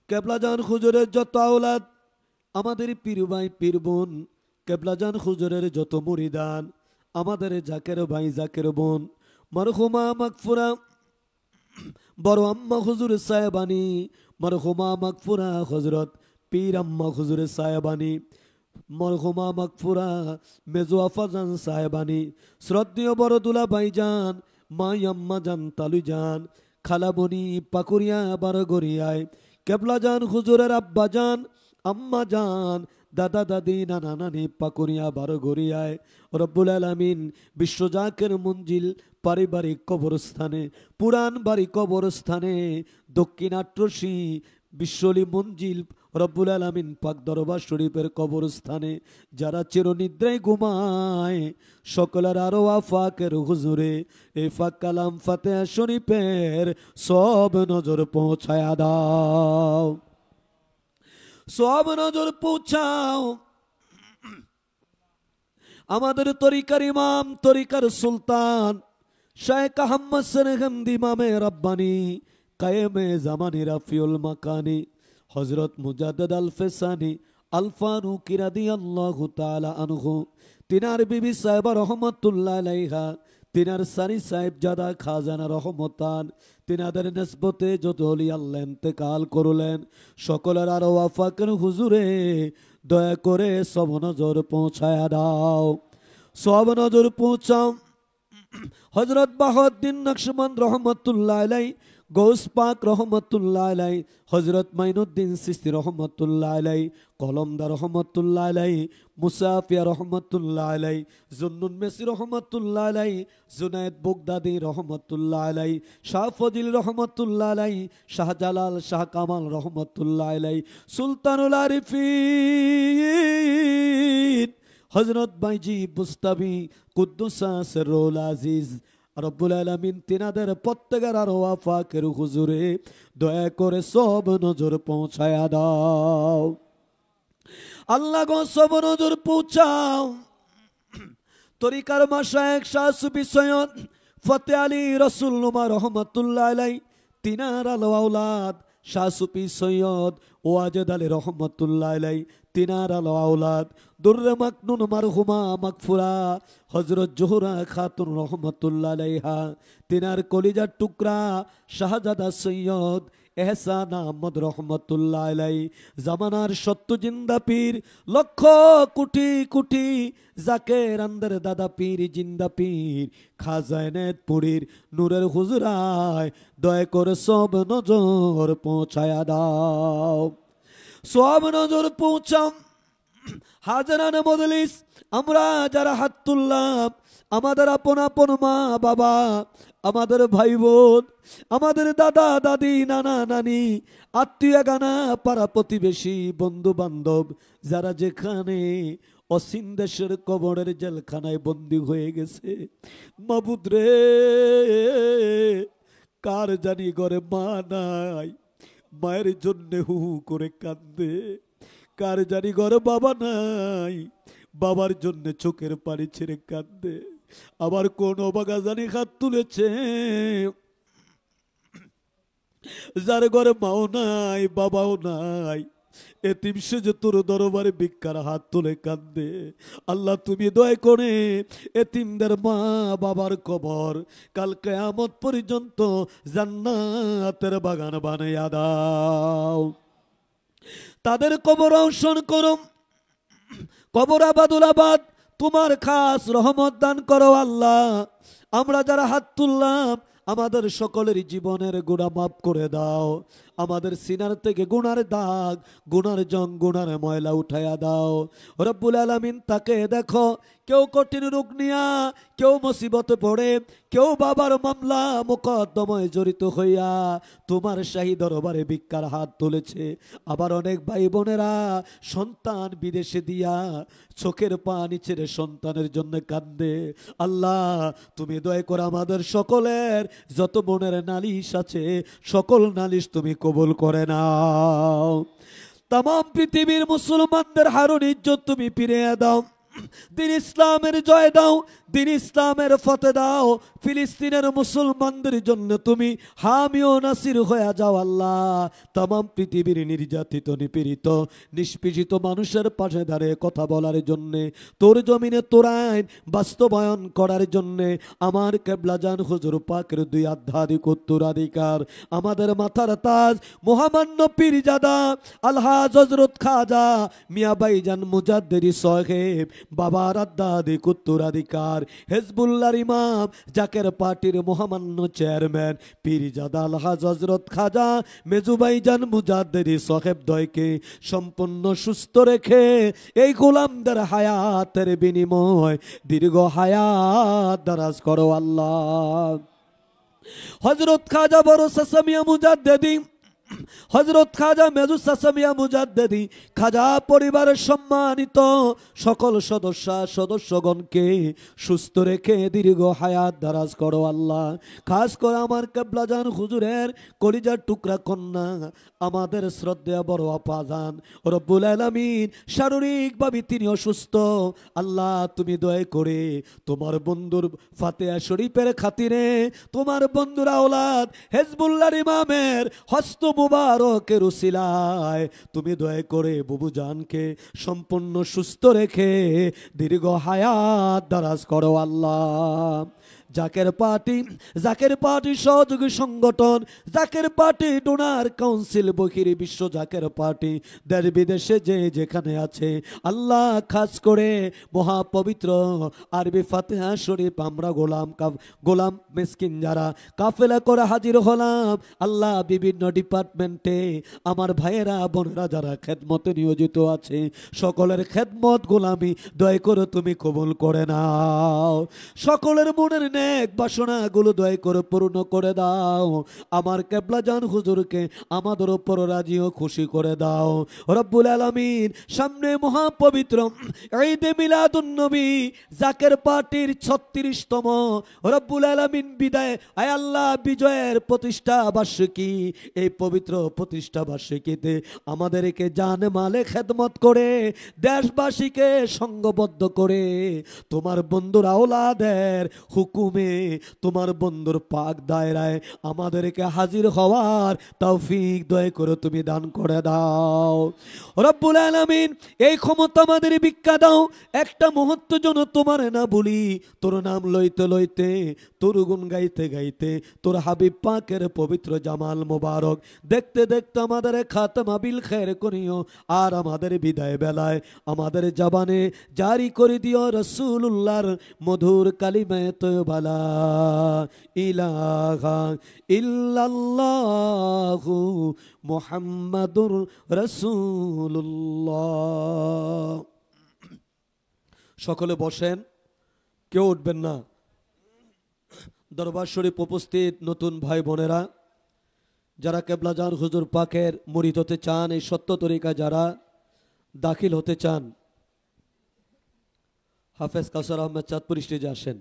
কেবলাজান হুজুরের যত আওলাদ, আমাদের পীর ভাই পীর বোন, কেবলাজান হুজুরের যত মুরিদান, আমাদের জাকের ভাই জাকের বোন, মরহুমা মাগফুরা বড় আম্মা হুজুর সাহেবানি, মরহুমা মাগফুরা হযরত পীর আম্মা হুজুর সাহেবানি, মরহুমা মাগফুরা মেজো আফাজান সাহেবানি, শ্রদ্ধেয় বড় দুলা ভাইজান, মাই আম্মা জান তালু জান, খালাবনি পাকুরিয়া বারগরিয়ায়, কেবলাজান হুজুরের আব্বা জান, আম্মা জান, দাদা দাদি নানা নানি পাকুরিয়া বারগরিয়ায়, রব্বুল আলামিন বিশ্ব জাকের মঞ্জিল পারিবারিক কবরস্থানে, পুরান বাড়ি কবরস্থানে, দক্ষিণাট্রসী বিশ্বলি মঞ্জিল রব্বুল আলামিন পাক দরবার শরীফের কবরস্থানে যারা চিরনিদ্রায় ঘুমায়, সকলের আরো আফাকের হুজুরে এই পাক কালাম ফাতিহা শরীফের সব নজর পৌঁছায়া দাও, সব নজর পৌঁছাও। আমাদের তরিকার ইমাম, তরিকার সুলতান শায়েখ আহমদ সেরহিন্দ ইমামে রব্বানি, কায়েমে জামানি রাফিউল মাকানি, হযরত মুজাদ্দিদ আল ফেসানি আল ফারুকি রাদিয়াল্লাহু তাআলা আনহু, তিনার বিবি সাহেবা রহমাতুল্লাহ আলাইহা, তিনার সারি সাহেব জাদা খাজানা রহমতান, তিনাদের নিসবতে যত ওলি আল্লাহ ইন্তেকাল করলেন, সকলের আরো ওয়াফাকের হুজুরে দয়া করে সব নজর পৌঁছায়া দাও, সব নজর পৌঁছাও। হযরত বাহাউদ্দিন নকশবন্দ রহমতুল্লাহ আলাই, গৌস পাক রহমতুল্লাহ আলাই, হযরত মাইনুদ্দিন চিশতি রহমতুল্লাহ আলাই, কলমদার রহমতুল্লাহ আলাই, মুসাফিয়া রহমতুল্লাহ আলাই, জুন্নুন মেসি রহমতুল্লাহ আলাই, জুনায়েদ বগদাদি রহমতুল্লাহ আলাই, শাহ ফজিল রহমতুল্লাহ আলাই, শাহজালাল শাহ কামাল রহমতুল্লাহ আলাই, সুলতানুল আরিফিন হযরত বাইজি বুস্তাবি কুদ্দুসা সিররুল আজিজ, রব্বুল আলামিন তিনাদের প্রত্যেকের আর ওয়াফাকের হুজুরে দয়া করে সব নজর পৌঁছায়া দাও। আল্লাহ গো সব নজর পৌঁছাও। তরিকার মাশায়েখ শাহ সুফি সৈয়দ ফতেহ আলী রাসূলুল্লাহ রহমাতুল্লাহ আলাই, তিনার আলো আওলাদ শাহ সুফি সৈয়দ ওয়াজেদ আলী রহমাতুল্লাহ আলাই, তিনার আলো আওলাদ দুররে মাকনুন মারহুমা মাগফুরা হযরত জোহরা খাতুন রহমাতুল্লাহ আলাইহা, তিনার কলিজার টুকরা শাহজাদা সৈয়দ এহসান আহমদ রহমতুল্লাহ আলাই, জামানার সত্য জিন্দা পীর, লক্ষ কোটি কোটি জাকের আন্দার দাদা পীর জিন্দা পীর খাজা এনায়েতপুরীর নূরের হুজুরায় দয়া করে সব নজর পৌঁছায়া দাও, সব নজর পৌঁছাও। হাজারান মজলিস আমরা যারা হাত তুললাম, আমাদের আপন আপন মা বাবা, আমাদের ভাই বোন, আমাদের দাদা দাদি নানা নানি, আত্মীয় গানা পাড়া প্রতিবেশী বন্ধু বান্ধব যারা যেখানে অসীম দেশের কবরের জেলখানায় বন্দী হয়ে গেছে, মাবুদ রে কার জানি ঘরে মা নাই, মায়ের জন্য হু হু করে কান্দে, কার জানি ঘরে বাবা নাই, বাবার জন্য চোখের পানি ছেড়ে কান্দে, আবার কোন অবাগা জানি হাত তুলেছে যার ঘরে মাও নাই বাবাও নাই, এতিম সে যে তোর দরবারে ভিক্ষার হাত তুলে কান্দে। আল্লাহ তুমি দয়া করে এতিমদের মা বাবার কবর কাল কিয়ামত পর্যন্ত জান্নাতের বাগান বানাইয়া দাও, তাদের কবর রওশন করো, কবর আবাদুল আবাদ তোমার খাস রহমত দান করো আল্লাহ। আমরা যারা হাত তুললাম আমাদের সকলের জীবনের গুনাহ মাফ করে দাও, আমাদের সিনার থেকে গুনার দাগ গুনার জং গুনার ময়লা উঠাইয়া দাও। রব্বুল আলামিন তাকে দেখো কেউ কঠিন রোগ নিয়া, কেউ মুসিবতে পড়ে, কেউ বাবার মামলা মোকদ্দমায় জড়িত হইয়া তোমার শাহী দরবারে ভিক্ষার হাত তুলেছে। আবার অনেক ভাই বোনেরা সন্তান বিদেশে দিয়া চোখের পানি ছেড়ে সন্তানের জন্য কাঁদে। আল্লাহ তুমি দয়া করে আমাদের সকলের যত বোনের নালিশ আছে সকল নালিশ তুমি কবুল করে নাও। তাম পৃথিবীর মুসলমানদের হারুন ইজ্জত তুমি ফিরিয়ে দাও। দিন ইসলামের জয় দাও, দিন ইসলামের ফতে দাও। ফিলিস্তিনের মুসলমানদের জন্য তুমি হামি ও নাসির হয়ে যাও আল্লাহ। তাম পৃথিবীর নির্যাতিত নিপীড়িত নিষ্পেষিত মানুষের পাশে দাঁড়িয়ে কথা বলার জন্যে, তোর জমিনে তোর আইন বাস্তবায়ন করার জন্যে আমার কেবলাজান হুজুর পাকের দুই আধ্যাত্মিক উত্তরাধিকার, আমাদের মাথার তাজ মহামান্য পীরজাদা আলহাজ হযরত খাজা মিয়া ভাইজান মুজাদ্দেদি সাহেব, বাবার আধ্যাত্মিক উত্তরাধিকার হিজবুল্লাহর ইমাম জাকের পার্টির মহামান্য চেয়ারম্যান পীরজাদা আলহাজ হযরত খাজা মেজু ভাইজান মুজাদ্দেদি সাহেব দয়কে সম্পূর্ণ সুস্থ রেখে এই গোলামদের হায়াতের বিনিময় দীর্ঘ হায়াত দারাজ করো আল্লাহ। হযরত খাজা বড় সাসামিয়া মুজাদ্দেদি, হযরত খাজা মেজু সাসামিয়া মুজাদ্দেদি, খাজা পরিবারের সম্মানিত সকল সদস্যগণকে সুস্থ রেখে দীর্ঘ হায়াত দারাজ করো আল্লাহ। খাস করে আমার কেবলাজান হুজুরের কলিজার টুকরা কন্যা, আমাদের শ্রদ্ধেয় বড় আপাজান রব্বুল আলামিন, শারীরিকভাবে তিনি অসুস্থ। আল্লাহ তুমি দয়া করে তোমার বন্ধুর ফাতিহা শরীফের খাতিরে, তোমার বন্ধুর আওলাদ হিজবুল্লাহর ইমামের হস্ত মুবারকের উসিলায় তুমি দয়া করে বুবু জানকে সম্পূর্ণ সুস্থ রেখে দীর্ঘ হায়াত দারাজ করো আল্লাহ। জাকের পার্টি সহযোগী সংগঠন, জাকের পার্টি ডোনার কাউন্সিল, বহির বিশ্ব জাকের পার্টি দেশ বিদেশে যে যেখানে আছে আল্লাহ, খাস করে মহাপবিত্র আরবি ফাতিহা শরীফ আমরা গোলাম মিসকিন যারা কাফেলা করে হাজির হলাম আল্লাহ, বিভিন্ন ডিপার্টমেন্টে আমার ভাইয়েরা বোনেরা যারা খেদমতে নিয়োজিত আছে সকলের খেদমত গোলামি দয়া করে তুমি কবুল করে নাও। সকলের মনের নেক বাসনাগুলো দয়া করে পূর্ণ করে দাও। আমার কেবলাজান হুজুরকে আমাদের উপর রাজি ও খুশি করে দাও রব্বুল আলামিন। সামনে মহাপবিত্র ঈদে মিলাদুন নবী জাকের পার্টির 36তম রব্বুল আলামিন বিদায় আয় আল্লাহ বিজয়ের প্রতিষ্ঠা বার্ষিকী, এই পবিত্র প্রতিষ্ঠা বার্ষিকীতে আমাদেরকে জান মালে খেদমত করে দেশবাসীকে সংঘবদ্ধ করে তোমার বন্ধুর আওলাদের হুকুমে, তোমার বন্ধুর পাক দায়রায় আমাদেরকে হাজির হওয়ার তৌফিক দয়া করে তুমি দান করে দাও রব্বুল আলামিন। এই ক্ষমতা আমাদের ভিক্ষা দাও, একটা মুহূর্ত যেন তোমার না বলি, তোর নাম লইতে লইতে, তোর গুণ গাইতে গাইতে, তোর হাবিব পাকের পবিত্র জামাল মোবারক দেখতে দেখতে আমাদের খাতমা বিল খের করিও। আর আমাদের বিদায় বেলায় আমাদের জবানে জারি করে দিও রাসূলুল্লাহর মধুর কালিমায়ে তয়্যবা লা ইলাহা ইল্লাল্লাহু মুহাম্মাদুর রাসূলুল্লাহ। সকলে বসেন, কেউ উঠবেন না। দরবার শরীফ উপস্থিত নতুন ভাই বোনেরা, যারা কেবলাজান হুজুর পাকের মুরিদ হতে চান, এই সত্য তরিকা যারা দাখিল হতে চান, হাফেজ কাউসার আহমেদ চাঁদপুর স্টেজে আসেন।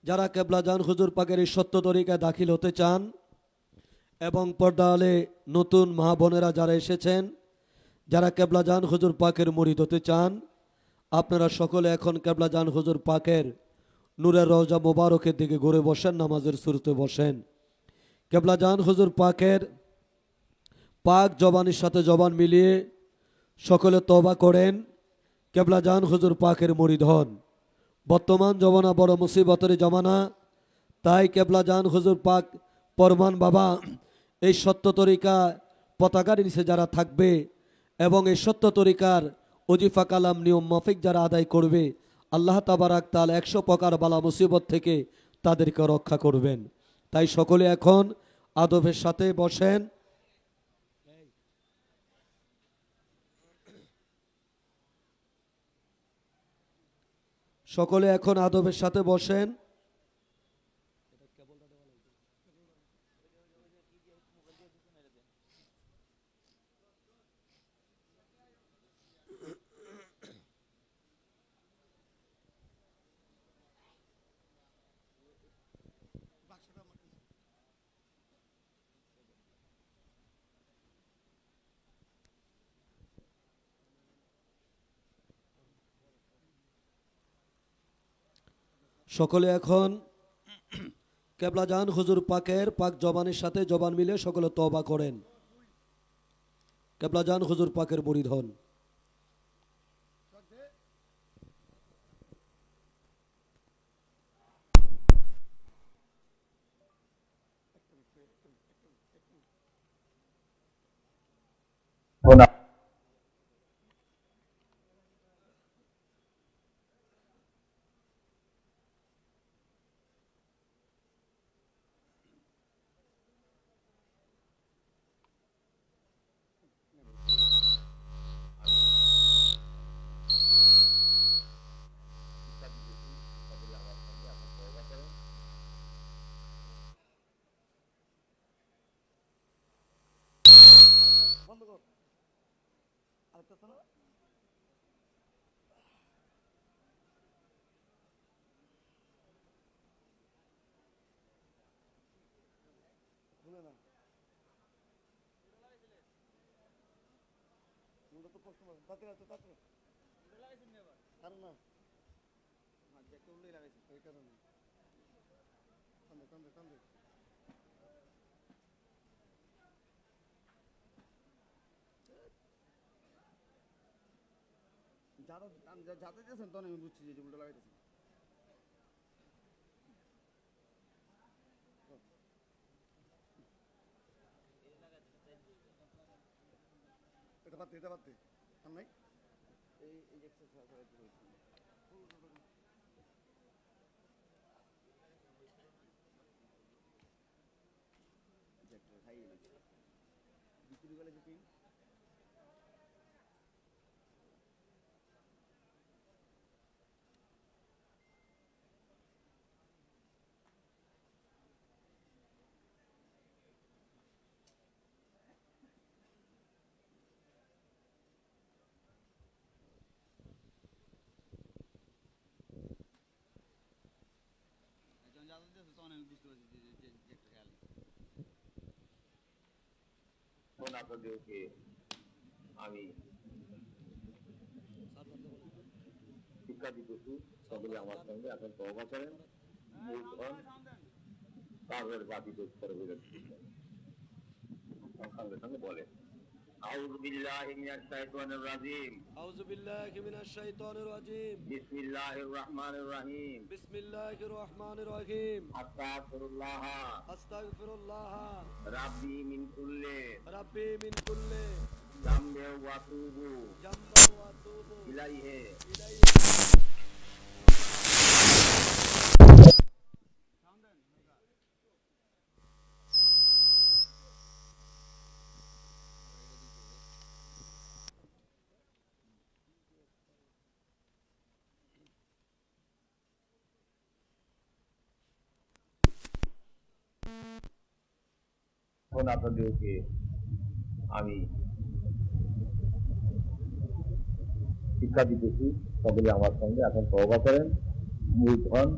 যারা কেবলাজান হুজুর পাকের এই সত্য তরিকায় দাখিল হতে চান এবং পর্দা আলে নতুন মা বোনেরা যারা এসেছেন, যারা কেবলাজান হুজুর পাকের মুরিদ হতে চান, আপনারা সকলে এখন কেবলাজান হুজুর পাকের নূরের রওজা মোবারকের দিকে ঘুরে বসেন, নামাজের শুরুতে বসেন। কেবলাজান হুজুর পাকের পাক জবানের সাথে জবান মিলিয়ে সকলে তওবা করেন, কেবলাজান হুজুর পাকের মুরিদ হন। বর্তমান জমানা বড় মুসিবতের জমানা, তাই কেবলাজান হুজুর পাক পরমান বাবা এই সত্য তরিকা পতাকার নিচে যারা থাকবে এবং এই সত্য তরিকার ওজিফা কালাম নিয়ম মাফিক যারা আদায় করবে, আল্লাহ তাবারাক তাআলা 100 প্রকার বালা মুসিবত থেকে তাদেরকে রক্ষা করবেন। তাই সকলে এখন আদবের সাথে বসেন। সকলে এখন আদবের সাথে বসেন। সকলে এখন কেবলাজান হুজুর পাকের পাক জবানের সাথে জবান মিলে সকলে তওবা করেন। কেবলাজান হুজুর পাকের মুরিদ হন।
যাতে দিয়েছেন তখন আমি বুঝছি যে উল্টো লাগাইতেছি। এটা পারতে আর নাই এই বিক্রি করে যে
আপনাদেরকে আমি শিক্ষা দিতেছি, সকলে আমার সঙ্গে এখন তওবা করেন, তারপরে বাকি দোষ করে সঙ্গে সঙ্গে বলে أعوذ بالله من الشيطان الرجيم
أعوذ بالله من الشيطان الرجيم
بسم الله الرحمن الرحيم
بسم الله الرحمن الرحيم
أستغفر الله
أستغفر الله
ربي من كل ذنب وأتوب إليه আপনাদেরকে আমি শিক্ষা দিতেছি, সকলে আমার সঙ্গে এখন তওবা করেন, মুখ হন,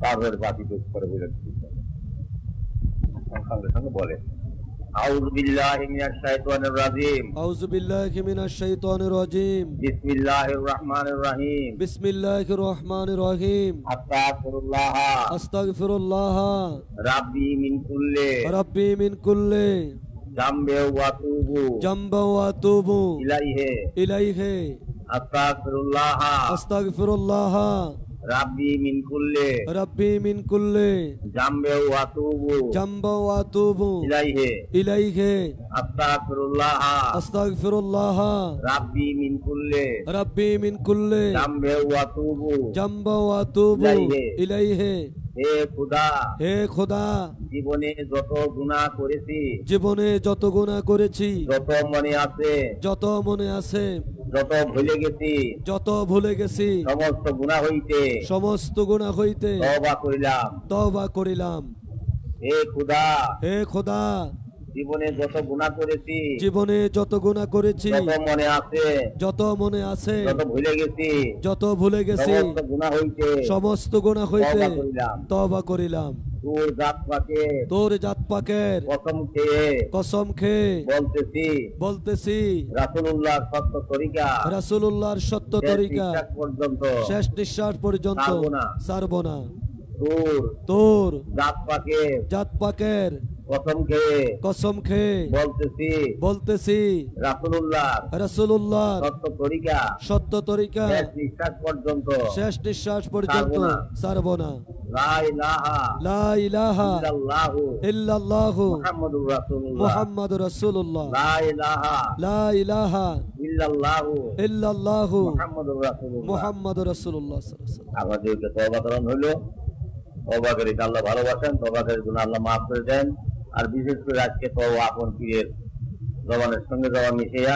তারপরে বাকি দোষ করে বেরোচ্ছি সঙ্গে সঙ্গে বলে أعوذ بالله من الشيطان الرجيم
أعوذ بالله من الشيطان الرجيم
بسم الله الرحمن الرحيم
بسم الله الرحمن الرحيم
أستغفر الله
أستغفر الله
ربي من كل ذنب
وأتوب إليه
أستغفر الله ربي من كل ذنب وأتوب إليه أستغفر الله ربي من كل ذنب وأتوب إليه হে খোদা জীবনে যত গুনাহ করেছি
যত মনে আছে
যত ভুলে গেছি
যত ভুলে গেছি
সমস্ত গুনাহ হইতে
সমস্ত গুনাহ হইতে
তওবা করিলাম।
তওবা করিলাম।
হে খোদা,
হে খোদা,
জীবনে যত গুনাহ করেছি,
জীবনে যত গুনাহ করেছি,
যত মনে আছে,
যত মনে আছে,
যত ভুলে গেছি,
যত ভুলে গেছি,
সমস্ত গুনাহ হইতে
সমস্ত গুনাহ হইতে
তওবা করিলাম।
তওবা করিলাম।
তোর জাত পাকে
তোর জাত পাকের
কসম খেয়ে
কসম খেয়ে
বলতেছি
রাসূলুল্লাহর সত্য তরিকা শেষ নিঃশ্বাস পর্যন্ত ছাড়ব না। তোর জাত পাকের কসম খেয়ে বলতেছি রাসূলুল্লাহর সত্য তরিকা শেষ নিঃশ্বাস পর্যন্ত ছাড়ব না। লা ইলাহা ইল্লাল্লাহু মুহাম্মাদুর রাসূলুল্লাহ। লা ইলাহা ইল্লাল্লাহু মুহাম্মাদুর রাসূলুল্লাহ।
আমাদেরকে তওবা করানো হলো। তওবাকারীকে আল্লাহ ভালোবাসেন, তওবাকারীর গুনাহ আল্লাহ মাফ করে দেন। আর বিশেষ করে আজকে তো আপন পীরের জবানের সঙ্গে জবান মিশিয়া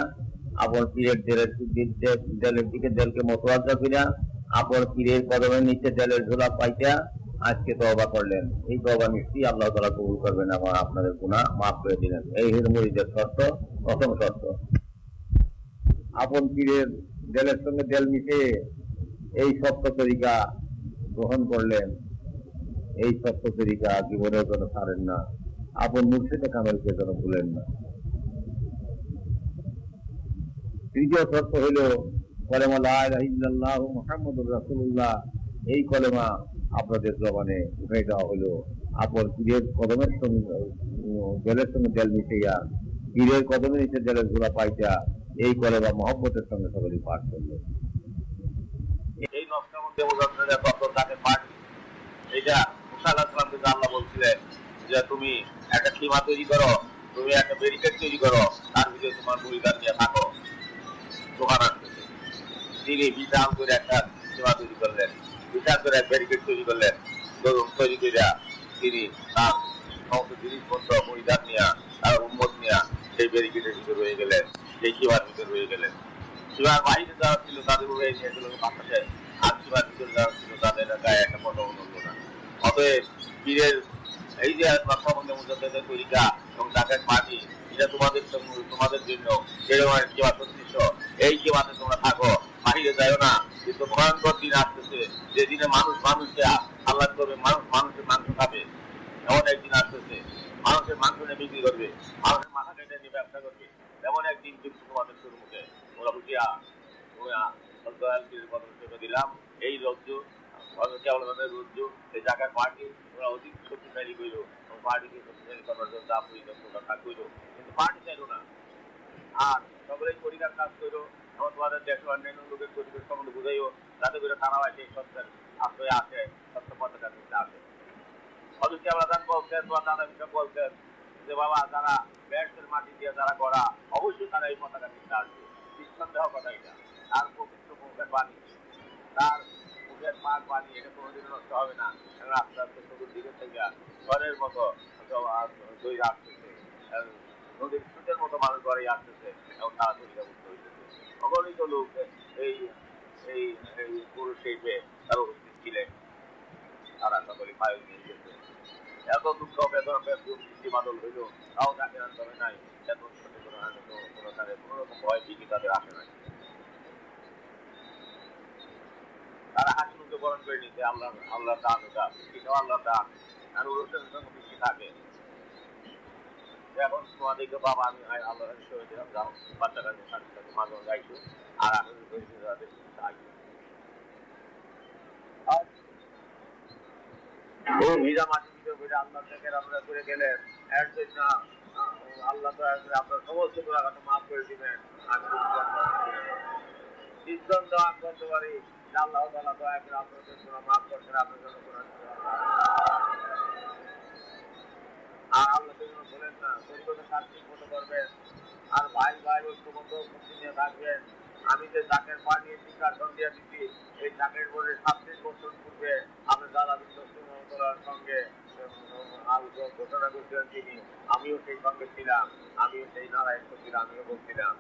আপন পীরের দেলের দিকে দেলকে মোতওয়াজ্জা করিয়া আপন পীরের কদমের নিচে দেলের ঝোলা পাইতা আজকে তওবা করলেন। এই তওবা নিশ্চয়ই আল্লাহ তাআলা কবুল করবেন এবং আপনাদের গুনাহ মাফ করে দিলেন। এই মুরিদের শর্ত, প্রথম শর্ত। আপন পীরের দেলের সঙ্গে দেল মিশিয়ে এই সত্য তরিকা গ্রহণ করলেন। এই সত্য তরিকা জীবনের জন্য ছাড়েন না। আপন মুর্শিদে কামেলকে যেন ভুলেন না। তৃতীয় শর্ত হইল কলেমা লা ইলাহা ইল্লাল্লাহু মুহাম্মাদুর রাসূলুল্লাহ। এই কলেমা আপনাদের জবানে উঠাই দেওয়া হলো। আপন পীরের কদমের সঙ্গে জলের সঙ্গে জল মিশিয়া পীরের কদমের নিচে জলের ঝোলা পাইতা এই কলেমা মহব্বতের সঙ্গে সকলেই পাঠ করলো। এই নকশার মধ্যে তাকে পাঠ এইটা মুসা আলাইহিস সালাম থেকে আল্লাহ বলছিলেন যে তুমি একটা সীমা তৈরি করো, তুমি একটা ব্যারিকেড তৈরি করো, তার ভিতরে তোমার মুরিদান নিয়ে থাকো। দোকান আসতেছে, তিনি বিশাল করে একটা সীমা তৈরি করলেন, বিশাল করে এক ব্যারিকেড তৈরি করলেন। তৈরি করিয়া তিনি তার সমস্ত জিনিসপত্র মুরিদান নিয়ে তার উম্মত নিয়ে সেই ব্যারিকেডের ভিতরে রয়ে গেলেন, সেই সীমার ভিতরে রয়ে গেলেন। সীমার বাইরে যারা ছিল তাদের উপরে নিয়ে গেল বাতাসে, আর সীমার ভিতরে যারা ছিল তাদের গায়ে একটা পতাকা উঠল না। অতএব পীরের এই যে নকশবন্দি মুজাদ্দিদের তরিকা এবং জাকাত পার্টি, এটা তোমাদের জন্য এরকম কিবা সদৃশ্য। এই কিবাতে তোমরা থাকো, বাহিরে যাও না। কিন্তু ভয়ঙ্কর দিন আসতেছে, যে দিনে মানুষকে আল্লাহ করবে, মানুষের মাংস খাবে। এমন একদিন আসতেছে, মানুষের মাংস নিয়ে বিক্রি করবে, মানুষের মাথা কেটে নিয়ে ব্যবসা করবে। এমন একদিন কিন্তু তোমাদের শুরু মুখে ওরা বুঝিয়া দিলাম। এই রজ্জু রজ্জু এই জায়গার পার্টি ওরা অধিক শক্তিশালী করল, পার্টিকে শক্তিশালী করার জন্য যা প্রয়োজন করল, কিন্তু পার্টি চাইল না। আর সকলেই পরিকার কাজ করলো। এবং তোমাদের দেশের অন্যান্য লোকের পরিবেশ সম্বন্ধে বুঝাইও, যাতে করে তারাও সেই সত্যের আশ্রয়ে আসে, সত্য পতাকা নিতে আসে। অথচ আমরা বলছেন, তোমার দাদা বিষয় বলছেন যে বাবা যারা ব্যাসের মাটি দিয়ে যারা করা, অবশ্যই তারা এই পতাকা নিতে আসবে। নিঃসন্দেহ কথা এটা। তার পবিত্র মুখের বাণী, তার মুখের পাক বাণী, এটা কোনোদিন নষ্ট হবে না। আস্তে আস্তে চতুর্দিকে থেকে ঘরের মতো তৈরি আসতেছে, নদীর সুতের মতো মানুষ ঘরে আসতেছে এবং তারা তৈরিটা মুক্ত হইতেছে। অগণিত লোক এই এই এই পুরুষ শিল্পে তার উপস্থিত ছিলেন, তারা সকলে পায়ে নিয়ে গেছে। এত দুঃখ বেদনা বৃষ্টি বাদল হইল, তাও তাকে আন্দোলন নাই। এত কোনোরকম ভয় ভীতি তাদের আসে নাই। তারা হাসি মুখে বরণ করে নিতে আল্লাহ দান, ওটা বৃষ্টিটাও আল্লাহ দান। আর অনুষ্ঠানের সঙ্গে বৃষ্টি থাকে। এখন তোমাদেরকে বাবা আমি আল্লাহ সরে দিলাম, যাও বাচ্চাটা সাথে মাঝে গাইছো। আর আমি ভিজা মাটির ভিতরে করে আল্লাহ থেকে আপনারা করে গেলেন। এর জন্য আল্লাহ আপনার সমস্ত গুণাগাত মাফ করে দিবেন। আমি নির্জন দোয়া করতে পারি, আল্লাহ তাআলা দয়া করে আপনাদের গুনাহ মাফ করবেন, আপনাদের জন্য গুনাহ। আর আল্লাহ যেন বলেন না, পরিবারের কাজ ঠিক মতো করবেন। আর ভাই ঐক্যবদ্ধ মুক্তি নিয়ে থাকবেন। আমি যে জাকের পা নিয়ে টিকার সন্ধিয়া দিচ্ছি, এই জাকের বোর্ডের 36 বছর পূর্বে আমি দাদা বিশ্বর সঙ্গে ঘোষণা করছিলেন তিনি। আমিও সেই সঙ্গে ছিলাম, আমিও সেই নারায়ণ ছিলাম, আমিও বলছিলাম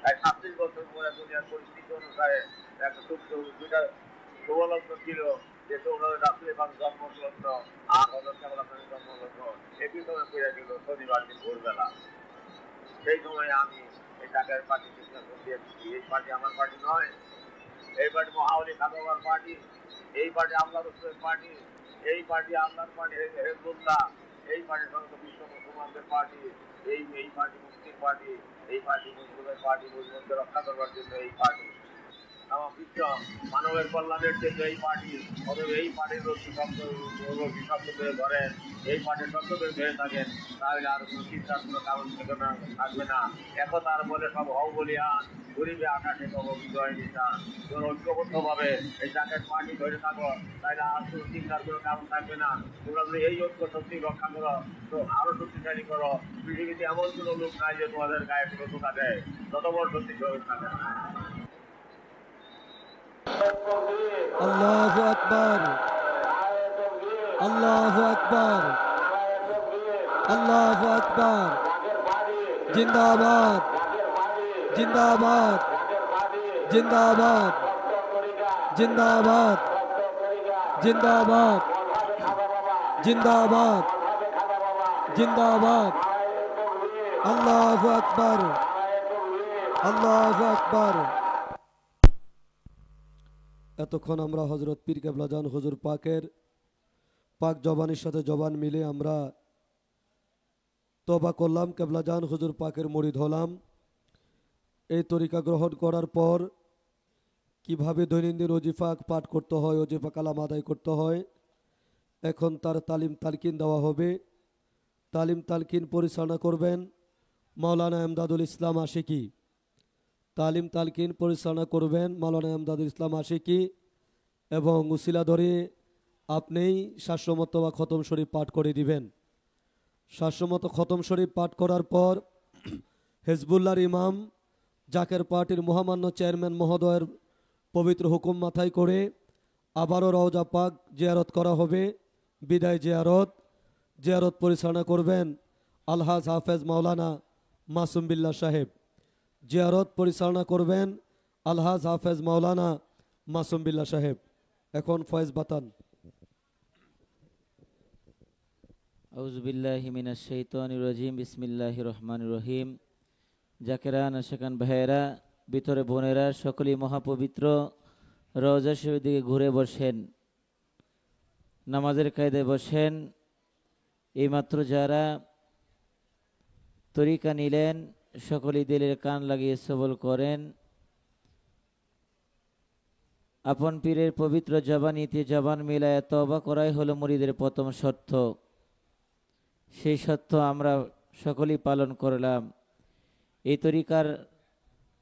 36 বছর পরে দুনিয়ার পরিস্থিতি অনুসারে একটা দুইটা শুভলগ্ন ছিল, যে রাসূলের পাক জন্মলগ্ন আর হযরত কেবলা জন্মলগ্ন একই সময় পড়ে গেল শনিবার দিন ভোরবেলা। সেই সময় আমি এই ঢাকার পার্টি চিন্তা করতেছি, এই পার্টি আমার পার্টি নয়, এই পার্টি মহাওলি খাদাবার পার্টি, এই পার্টি আল্লাহ রসুলের পার্টি, এই পার্টি আল্লাহর পার্টি হেজবুল্লাহ, এই পার্টি সমস্ত বিশ্ব মুসলমানদের পার্টি, এই পার্টি মুসলিম পার্টি, এই পার্টি মুসলিমের পার্টি, মুসলিমদের রক্ষা করবার জন্য এই পার্টি, আমার বিশ্ব মানবের কল্যাণের জন্য এই পার্টি। অথবা এই পার্টির রশি শব্দ করে ধরেন, এই পার্টির শব্দ করে ধরে থাকেন, তাহলে আর কোনো চিন্তার কোনো কারণ থাকবে না। একতার বলে সব হও বলিয়ান, গরিবে আকাশে সব বিজয় নিশান। তোমরা ঐক্যবদ্ধভাবে এই জাতীয় পার্টি ধরে থাকো, তাহলে আর কোনো চিন্তার কোনো কারণ থাকবে না। তোমরা যদি এই ঐক্য শক্তি রক্ষা করো, তো আরো শক্তিশালী করো। পৃথিবীতে এমন কোনো লোক নাই যে তোমাদের গায়ে কোনো ধোকা দেয়, যত বড় শক্তিশালী থাকে না।
আল্লাহু আকবার, আল্লাহু আকবার, আল্লাহু আকবার। জিন্দাবাদ, জিন্দাবাদ, জিন্দাবাদ, জিন্দাবাদ, জিন্দাবাদ, জিন্দাবাদ, জিন্দাবাদ। আল্লাহু আকবার, আল্লাহু আকবার। এতক্ষণ আমরা হজরত পীর কেবলাজান হুজুর পাকের পাক জবানের সাথে জবান মিলে আমরা তওবা করলাম, কেবলাজান হুজুর পাকের মুরিদ হলাম। এই তরিকা গ্রহণ করার পর কিভাবে দৈনন্দিন ওজিফা পাঠ করতে হয়, ওজিফা কালাম আদায় করতে হয়, এখন তার তালিম তালকিন দেওয়া হবে। তালিম তালকিন পরিচালনা করবেন মাওলানা এমদাদুল ইসলাম আশিকি। তালিম তালকিন পরিচালনা করবেন মাওলানা এমদাদুল ইসলাম আশিকি, এবং উসিলা ধরে আপনিই 700 মর্তবা খতম শরীফ পাঠ করে দিবেন। 700 মতো খতম শরীফ পাঠ করার পর হেজবুল্লাহর ইমাম জাকের পার্টির মহামান্য চেয়ারম্যান মহোদয়ের পবিত্র হুকুম মাথায় করে আবারও রওজা পাক জিয়ারত করা হবে, বিদায় জিয়ারত। জিয়ারত পরিচালনা করবেন আলহাজ হাফেজ মাওলানা মাসুম বিল্লাহ সাহেব। জিয়ারত পরিচালনা করবেন আলহাজ হাফেজ মাওলানা মাসুম বিল্লাহ সাহেব। এখন ফয়েজ বাতান।
আউযু বিল্লাহি মিনাশ শাইতানির রাজিম, বিসমিল্লাহির রহমানির রহিম। জাকেরান আশিকান ভাইয়েরা, ভিতরে বোনেরা, সকলেই মহাপবিত্র রওজা শরীফের দিকে ঘুরে বসেন, নামাজের কায়দায় বসেন। এইমাত্র যারা তরিকা নিলেন সকলেই দিলের কান লাগিয়ে সবল করেন। আপন পীরের পবিত্র জবানিতে জবান মিলায় তওবা করাই হলো মুরিদের প্রথম শর্ত। সেই শর্ত আমরা সকলেই পালন করলাম। এই তরিকার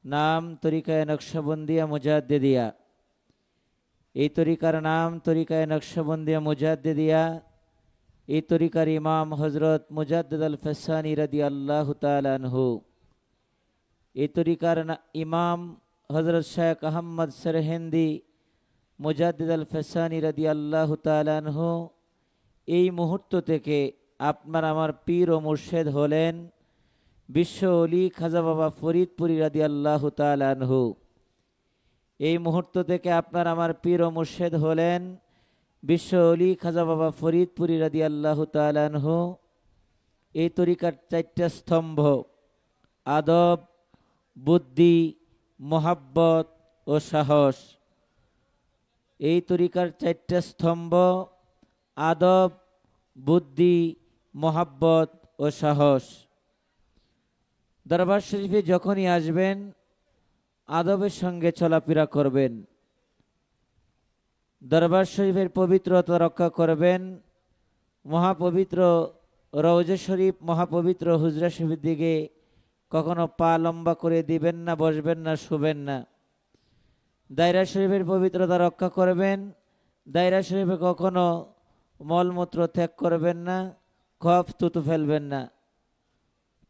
নাম তরিকায়ে নকশবন্দিয়া মুজাদ্দিদিয়া। এই তরিকার নাম তরিকায়ে নকশবন্দিয়া মুজাদ্দিদিয়া। এই তরিকার ইমাম হজরত মুজাদ্দিদ আল ফসানি রাদিয়াল্লাহু তাআলা আনহু। এই তরিকার ইমাম হজরত শেখ আহমদ সরহিন্দি মুজাদ্দিদ আল ফসানি রাদিয়াল্লাহু তাআলা আনহু। এই মুহূর্ত থেকে আপনার আমার পীর ও মুর্শেদ হলেন বিশ্ব ওলি খাজা বাবা ফরিদপুরি রাদিয়াল্লাহু তাআলা আনহু। এই মুহূর্ত থেকে আপনার আমার পীর ও মুর্শেদ হলেন বিশ্ব ওলি খাজা বাবা ফরিদপুরি রাদিয়াল্লাহু তাআলা আনহু। এই তরিকার 4টা স্তম্ভ: আদব, বুদ্ধি, মোহাব্বত ও সাহস। এই তরিকার 4টা স্তম্ভ: আদব, বুদ্ধি, মোহাব্বত ও সাহস। দরবার শরীফে যখনই আসবেন আদবের সঙ্গে চলাফেরা করবেন, দরবার শরীফের পবিত্রতা রক্ষা করবেন। মহাপবিত্র রওজা শরীফ, মহাপবিত্র হুজরা শরীফের দিকে কখনো পা লম্বা করে দিবেন না, বসবেন না, শুবেন না। দায়রা শরীফের পবিত্রতা রক্ষা করবেন। দায়রা শরীফে কখনো মলমূত্র ত্যাগ করবেন না, কফ থুতু ফেলবেন না।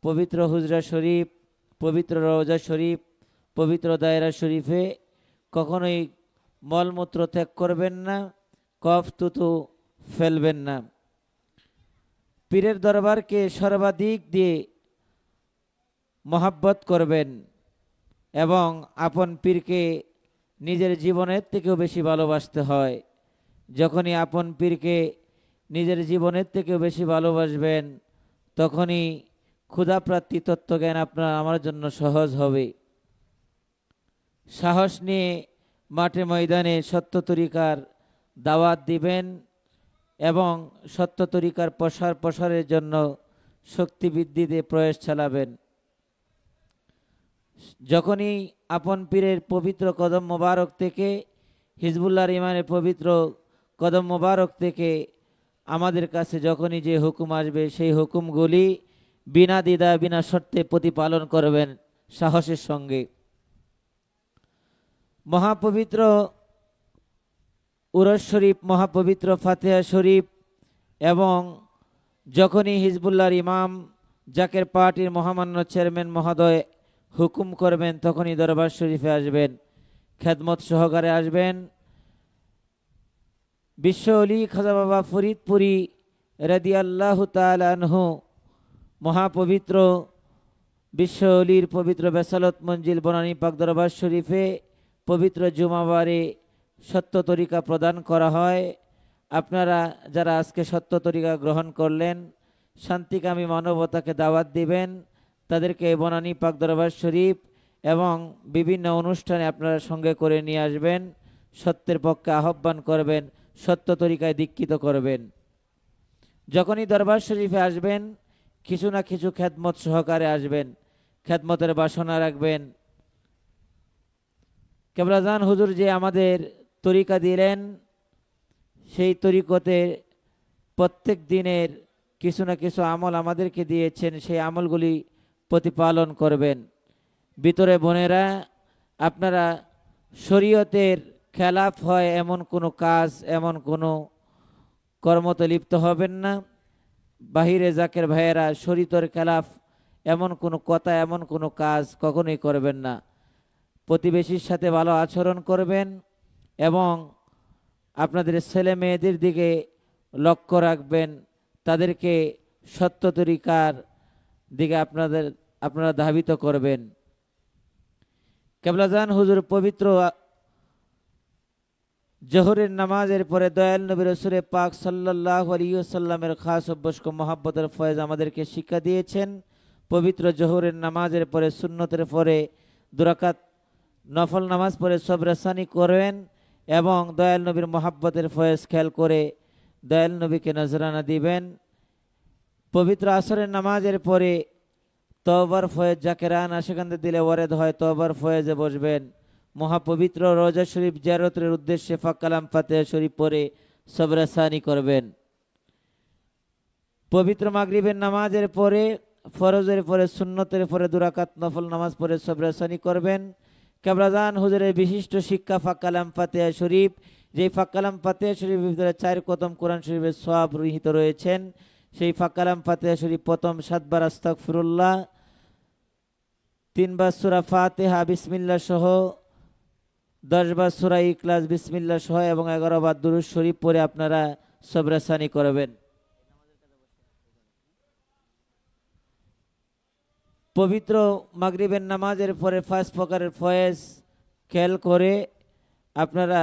পবিত্র হুজরা শরীফ, পবিত্র রওজা শরীফ, পবিত্র দায়রা শরীফে কখনোই মলমূত্র ত্যাগ করবেন না, কফ থুতু ফেলবেন না। পীরের দরবারকে সর্বাধিক দিয়ে মহাব্বত করবেন। এবং আপন পীরকে নিজের জীবনের থেকেও বেশি ভালোবাসতে হয়। যখনই আপন পীরকে নিজের জীবনের থেকেও বেশি ভালোবাসবেন তখনই ক্ষুধাপ্রাপ্তি তত্ত্বজ্ঞান আপনার আমার জন্য সহজ হবে। সাহস নিয়ে মাঠে ময়দানে সত্য তরিকার দাওয়াত দিবেন এবং সত্য তরিকার প্রসারের জন্য শক্তি বৃদ্ধিতে প্রয়াস চালাবেন। যখনই আপন পীরের পবিত্র কদম মোবারক থেকে, হিজবুল্লাহর ইমানের পবিত্র কদম মোবারক থেকে আমাদের কাছে যখনই যে হুকুম আসবে সেই হুকুমগুলি বিনা দ্বিধা বিনা শর্তে প্রতিপালন করবেন সাহসের সঙ্গে। মহাপবিত্র উরস শরীফ, মহাপবিত্র ফাতিহা শরীফ এবং যখনই হিজবুল্লাহর ইমাম জাকের পার্টির মহামান্য চেয়ারম্যান মহোদয় হুকুম করবেন তখনই দরবার শরীফে আসবেন, খেদমত সহকারে আসবেন। বিশ্ব অলি খাজা বাবা ফরিদপুরি রাদিয়াল্লাহু তাআলা আনহু মহাপবিত্র বিশ্ব অলির পবিত্র বেসালত মঞ্জিল বনানী পাক দরবার শরীফে পবিত্র জুমাবারে সত্য তরিকা প্রদান করা হয়। আপনারা যারা আজকে সত্য তরিকা গ্রহণ করলেন, শান্তিকামী মানবতাকে দাওয়াত দিবেন, তাদেরকে বনানী পাক দরবার শরীফ এবং বিভিন্ন অনুষ্ঠানে আপনারা সঙ্গে করে নিয়ে আসবেন, সত্যের পক্ষে আহ্বান করবেন, সত্য তরিকায় দীক্ষিত করবেন। যখনই দরবার শরীফে আসবেন কিছু না কিছু খেদমত সহকারে আসবেন, খেদমতের বাসনা রাখবেন। কেবলাজান হুজুর যে আমাদের তরিকা দিলেন সেই তরিকতে প্রত্যেক দিনের কিছু না কিছু আমল আমাদেরকে দিয়েছেন, সেই আমলগুলি প্রতিপালন করবেন। ভিতরে বোনেরা, আপনারা শরীয়তের খেলাফ হয় এমন কোনো কাজ, এমন কোনো কর্মতে লিপ্ত হবেন না। বাহিরে জাকের ভাইয়েরা শরীয়তের খেলাফ এমন কোনো কথা, এমন কোনো কাজ কখনোই করবেন না। প্রতিবেশীর সাথে ভালো আচরণ করবেন এবং আপনাদের ছেলে মেয়েদের দিকে লক্ষ্য রাখবেন, তাদেরকে সত্য তরিকার দিকে আপনারা ধাবিত করবেন। কেবলাজান হুজুর পবিত্র জোহরের নামাজের পরে দয়াল নবী রাসূল পাক সাল্লাল্লাহু আলাইহি ওয়াসাল্লামের খাস অভ্যাস মহব্বতের ফয়েজ আমাদেরকে শিক্ষা দিয়েছেন। পবিত্র জোহরের নামাজের পরে সুন্নতের পরে 2 রাকাত নফল নামাজ পড়ে সবরাসানি করবেন এবং দয়াল নবীর মহব্বতের ফয়েজ খেয়াল করে দয়াল নবীকে নজরানা দিবেন। পবিত্র আসরের নামাজের পরে তওবার ফয়েজ জাকেরান আশিকানদের দিলে ওয়ারেদ হয়, তওবার ফয়েজে বসবেন। মহাপবিত্র রওজা শরীফ জিয়ারতের উদ্দেশ্যে পাক কালাম ফাতিহা শরীফ পড়ে সবরাসানি করবেন। পবিত্র মাগরিবের নামাজের পরে, ফরজের পরে, সুন্নতের পরে 2 রাকাত নফল নামাজ পড়ে সবরাসানি করবেন। কেবলাজান হুজুরের বিশিষ্ট শিক্ষা পাক কালাম ফাতিহা শরীফ, যেই পাক কালাম ফাতিহা শরীফের ভিতরে 4 কদম কোরআন শরীফের সওয়াব নিহিত রয়েছেন। সেই পাক কালাম ফাতিহা শরীফ প্রথম 7 বার আস্তাগফিরুল্লাহ, 3 বার সূরা ফাতিহা বিসমিল্লাহ সহ, 10 বার সূরা ইখলাস বিসমিল্লাহ সহ এবং 11 বার দুরূদ শরীফ পড়ে আপনারা সবরাসানি করবেন। পবিত্র মাগরিবের নামাজের পরে 5 প্রকারের ফয়েজ খেয়াল করে আপনারা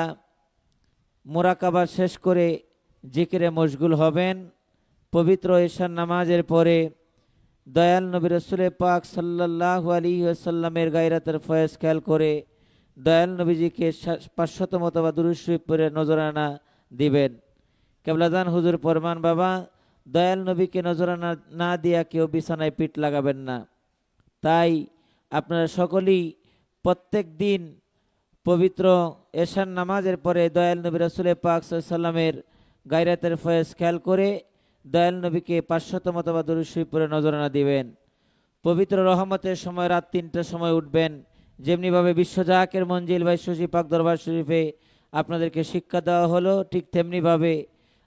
মুরাকাবা শেষ করে জিকিরে মশগুল হবেন। পবিত্র ঈশার নামাজের পরে দয়াল নবী রাসূল পাক সাল্লাল্লাহু আলাইহি ওয়াসাল্লামের গায়রাতের ফয়েজ খেয়াল করে দয়াল নবীজিকে 500 মতবা দুরূদ শরীফ পড়ে নজরানা দিবেন। কেবলাজান হুজুর ফরমান, বাবা দয়াল নবীকে নজরানা না দিয়া কেউ বিছানায় পিঠ লাগাবেন না। তাই আপনারা সকলেই প্রত্যেক দিন পবিত্র এশার নামাজের পরে দয়াল নবী রাসূল পাক সাল্লাল্লাহু আলাইহি ওয়াসাল্লামের গায়রাতের ফয়েজ খেয়াল করে দয়াল নবীকে 500 মতবা দুরূদ শরীফ পড়ে নজরানা দিবেন। পবিত্র রহমতের সময় রাত 3টার সময় উঠবেন। যেমনিভাবে বিশ্বজাকের মঞ্জিল বাইশী পাক দরবার শরীফে আপনাদেরকে শিক্ষা দেওয়া হলো, ঠিক তেমনিভাবে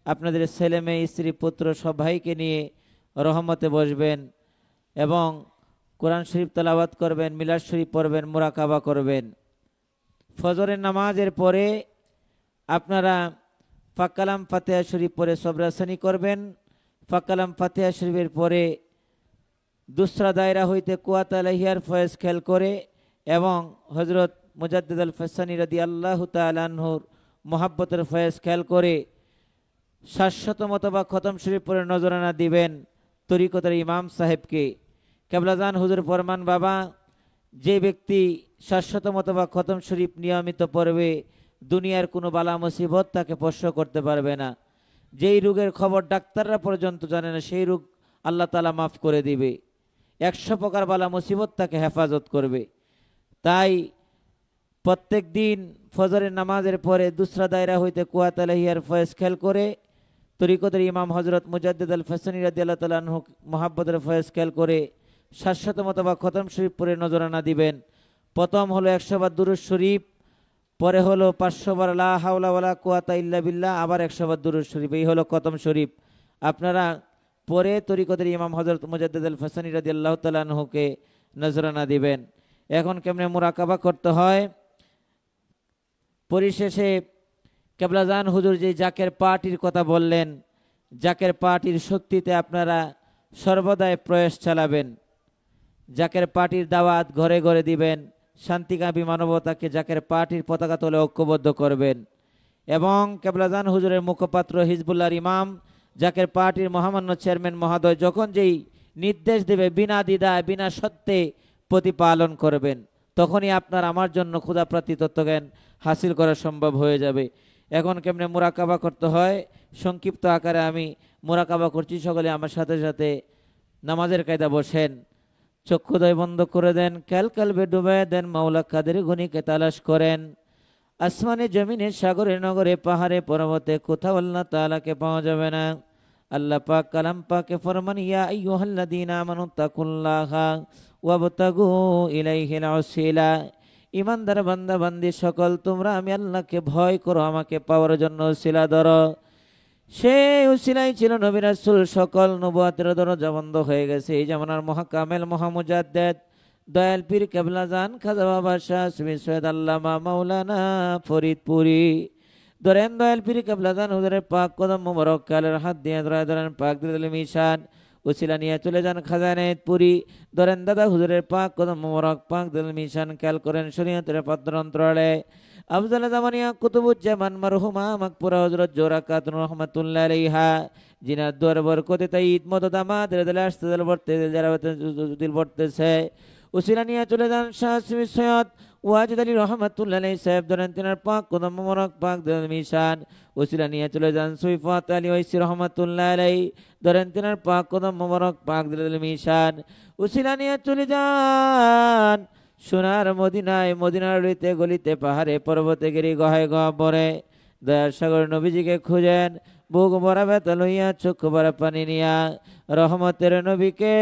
আপনাদের ছেলে মেয়ে স্ত্রী পুত্র সব ভাইকে নিয়ে রহমতে বসবেন এবং কোরআন শরীফ তেলাওয়াত করবেন, মিলাদ শরীফ পড়বেন, মুরাকাবা করবেন। ফজরের নামাজের পরে আপনারা পাক কালাম ফাতিহা শরীফ পড়ে সবরাসানি করবেন। পাক কালাম ফাতিহা শরীফের পরে দুসরা দায়রা হইতে কুওয়াত আলাইহিয়ার ফয়েজ খেয়াল করে এবং হজরত মুজাদ্দিদ আল ফাসানি রাদিয়াল্লাহু তাআলা আনহুর মহাব্বতের ফয়েজ খেয়াল করে শাশ্বত মতবা খতম শরীফ পড়ে নজরানা দিবেন তরিকতের ইমাম সাহেবকে। কেবলাজান হুজুর ফরমান, বাবা, যে ব্যক্তি শাশ্বত মতবা খতম শরীফ নিয়মিত পড়বে দুনিয়ার কোনো বালা মুসিবত তাকে স্পর্শ করতে পারবে না। যেই রোগের খবর ডাক্তাররা পর্যন্ত জানে না সেই রোগ আল্লাহ তাআলা মাফ করে দিবে। 100 প্রকার বালা মুসিবত তাকে হেফাজত করবে। তাই প্রত্যেক দিন ফজরের নামাজের পরে দুসরা দায়রা হইতে কুয়াত আলাইহিয়ার ফয়েজ খেয়াল করে তরিকতের ইমাম হজরত মুজাদ্দিদ আল ফাসানি রাদিয়াল্লাহু তাআলা আনহু মহাব্বতের ফয়েজ খেয়াল করে শাশ্বত মতবা খতম শরীফ পড়ে নজরানা দিবেন। প্রথম হলো 100 বার দুরূদ শরীফ, পরে হলো 500 বার লা হাওলা ওয়ালা কুওয়াতা ইল্লা বিল্লাহ, আবার 100 বার দুরূদ শরীফ। এই হলো খতম শরীফ। আপনারা পরে তরিকতের ইমাম হজরত মুজাদ্দিদ আল ফাসানি রাদিয়াল্লাহু তাআলা আনহুকে নজরানা দিবেন। এখন কেমনে মুরাকাবা করতে হয়? পরিশেষে কেবলাজান হুজুর যে জাকের পার্টির কথা বললেন, জাকের পার্টির শক্তিতে আপনারা সর্বদাই প্রয়াস চালাবেন। জাকের পার্টির দাওয়াত ঘরে ঘরে দিবেন। শান্তিকামী মানবতাকে জাকের পার্টির পতাকা তলে ঐক্যবদ্ধ করবেন। এবং কেবলাজান হুজুরের মুখপাত্র হিজবুল্লাহর ইমাম জাকের পার্টির মহামান্য চেয়ারম্যান মহোদয় যখন যেই নির্দেশ দেবে বিনা দ্বিধায় বিনা সত্যে প্রতিপালন করবেন। তখনই আপনার আমার জন্য ক্ষুধাপ্রাপ্তি তত্ত্বজ্ঞান হাসিল করা সম্ভব হয়ে যাবে। এখন কেমনে মুরাকাবা করতে হয় সংক্ষিপ্ত আকারে আমি মুরাকাবা করছি, সকলে আমার সাথে সাথে নামাজের কায়দা বসেন, চক্ষুদয় বন্ধ করে দেন, কালবে ডুবে দেন, মাওলা কাদের গনিকে তালাশ করেন। আসমানে জমিনে সাগরে নগরে পাহাড়ে পর্বতে কোথাও আল্লাহ তাআলাকে পাওয়া যাবে না। আল্লাহ পাক কালাম পাকে ফরমান, ইয়া আইয়ুহাল্লাযীনা আমানু তাকুল্লাহা ওয়াবতাগু ইলাইহিল ওয়াসিলা। ইমানদার বান্দা বান্দি সকল, তোমরা আমি আল্লাহকে ভয় করো, আমাকে পাওয়ার জন্য উসিলা ধরো। সেই উসিলাই ছিল নবী রাসূল, সকল নবুয়তের দরজা বন্ধ হয়ে গেছে। এই জামানার মহাকামেল মহামুজাদ্দিদ দয়াল পীর কেবলাজান খাজা বাবা শাহ সুফি সৈয়দ আল্লামা মাওলানা ফরিদপুরি ধরেন দয়াল পীর কেবলাজান হুজুরের পাক কদম মোবারক কালের হাত দিয়ে ধরেন পাক দিল মিশান উসিলা নিয়ে চলে যান খাজানাতপুরি। ধরেন দাদা হুজুরের পাক কদম মোবারক পাক দিল মিশান খেয়াল করেন শরীয়তের পত্রান্তরে আফজাল জামানিয়া কুতুবুজ্জামান মারহুমা মাকপুরা হযরত জোরা খাতুন রাহমাতুল্লাহ আলাইহা জিনার দুয়ার বরকতে তাইদ মদদ আমাদের দিলে আসতে দিল বর্তে যারা দিল বর্তেছে উসিলা নিয়ে চলে যান শাহ সুফি সৈয়দ ওয়াজিদ আলী রহমাতুল্লাহ আলাইহি সাহেব ধরেন তিনার পাক কদম মোবারক পাক দিল মিশান উসিলা নিয়ে চলে যান সুইফাত আলী ওয়াইসি রহমাতুল্লাহ আলাইহি ধরেন তিনার পাক কদম মোবারক পাক দিল মিশান উসিলা নিয়ে চলে যান সোনার মদিনায়, মদিনার রইতে গলিতে পাহাড়ে পর্বতে গিরি গহায় গহ্বরে দয়ার সাগর নবীজিকে খুঁজেন। বুক ভরা ব্যথা লইয়া চক্ষু ভরা পানি নিয়া রহমতের নবীকে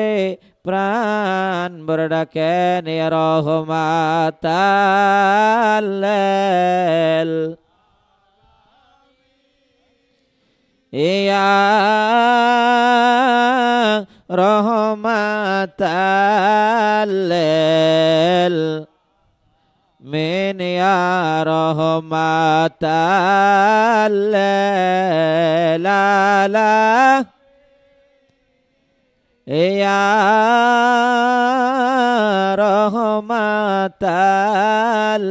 প্রাণ ভরে ডাকেন ইয়া রহমাতাল ইয়া রহমাতাল মিন ইয়া রহমাতাল লা লা ইয়া রহমাতাল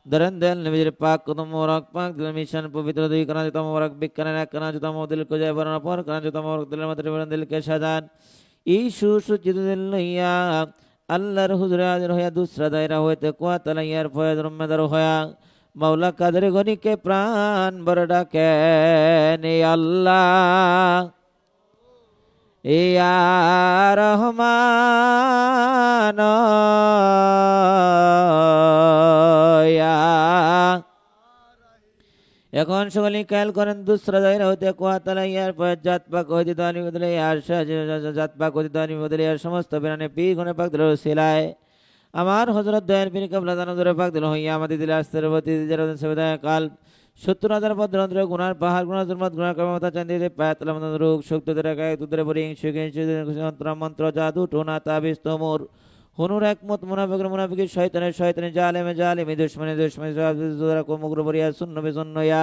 ধরেন দেন নবীর পাক কদম মোবারক পাক দিল মিশন পবিত্র দুই কানা জুতা মোবারক বিজ্ঞানের এক কানা জুতা দিল কো যায় বর্ণনা পর কানা জুতা মোবারক দিলের মাত্র বরণ দিলকে সাজান এই সুসজ্জিত দিল লইয়া আল্লাহর হুজুরে হাজির হইয়া দুসরা দায়রা হইতে কুয়াত আলাইহিয়ার ফয়েজ রহমতের হইয়া মাওলা কাদের গনিকে প্রাণ ভরে ডাকেন এ আল্লাহ ইয়া রহমান এখন সকলে খেয়াল করেন দুসরা দায়রা হইতে কুয়াত আলাইহিয়ার ফয়েজ জাত পাক হইতে দানি বদলে আর জাত পাক হইতে দানি বদলে আর সমস্ত বিরানে পীর গুণে পাক দিল সিলায় আমার হযরত দয়াল পীর কেবলা জানা ধরে পাক দিল হইয়া আমাদের দিলে আস্তের প্রতি যারা সেবাদায় কাল 70,000 পদ্রান্তরে গুনার পাহাড় গুনার জন্মত গুনার কর্মতা চান্দিতে পাতলা মন রোগ শক্তি ধরে গায়ে তুদরে বরি মন্ত্র মন্ত্র জাদু টোনা তাবিজ তোমর হুনুর একমত মুনাফিকের মুনাফিক শয়তানের শয়তানের জালেমে জালেমে দুশমনে দুশমনে যারা কোমগ্র বরিয়া সুন্নবে সুন্নয়া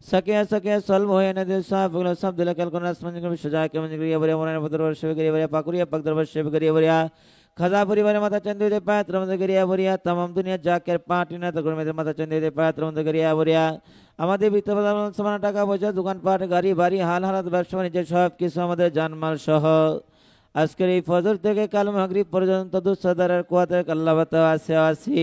সাকিয়া সাকিয়া সলভ হয় না দে সাফ গুলো সব দিলে কাল কোন আসমান জিগর সুজা কেমন জিগরিয়া বরিয়া মনের পদর বর্ষ করিয়া বরিয়া পাকুরিয়া পাক দরবার শেব করিয়া বরিয়া খাজা পরিবারের মাথা চন্দ্রিতে পাত্র মধ্যে গড়িয়া বরিয়া তাম দুনিয়া জাকের পাটি না তো কর্মীদের মাথা চন্দ্রিতে পাত্র মধ্যে গড়িয়া বরিয়া আমাদের বৃত্তবাদান সমান টাকা পয়সা দোকানপাট গাড়ি বাড়ি হাল হালাত ব্যবসা বাণিজ্য সব কিছু আমাদের জানমাল সহ আজকের এই ফজর থেকে কাল মাগরিব পর্যন্ত দুঃসাদারের কুয়াতের কাল্লাবাতা আসে আসি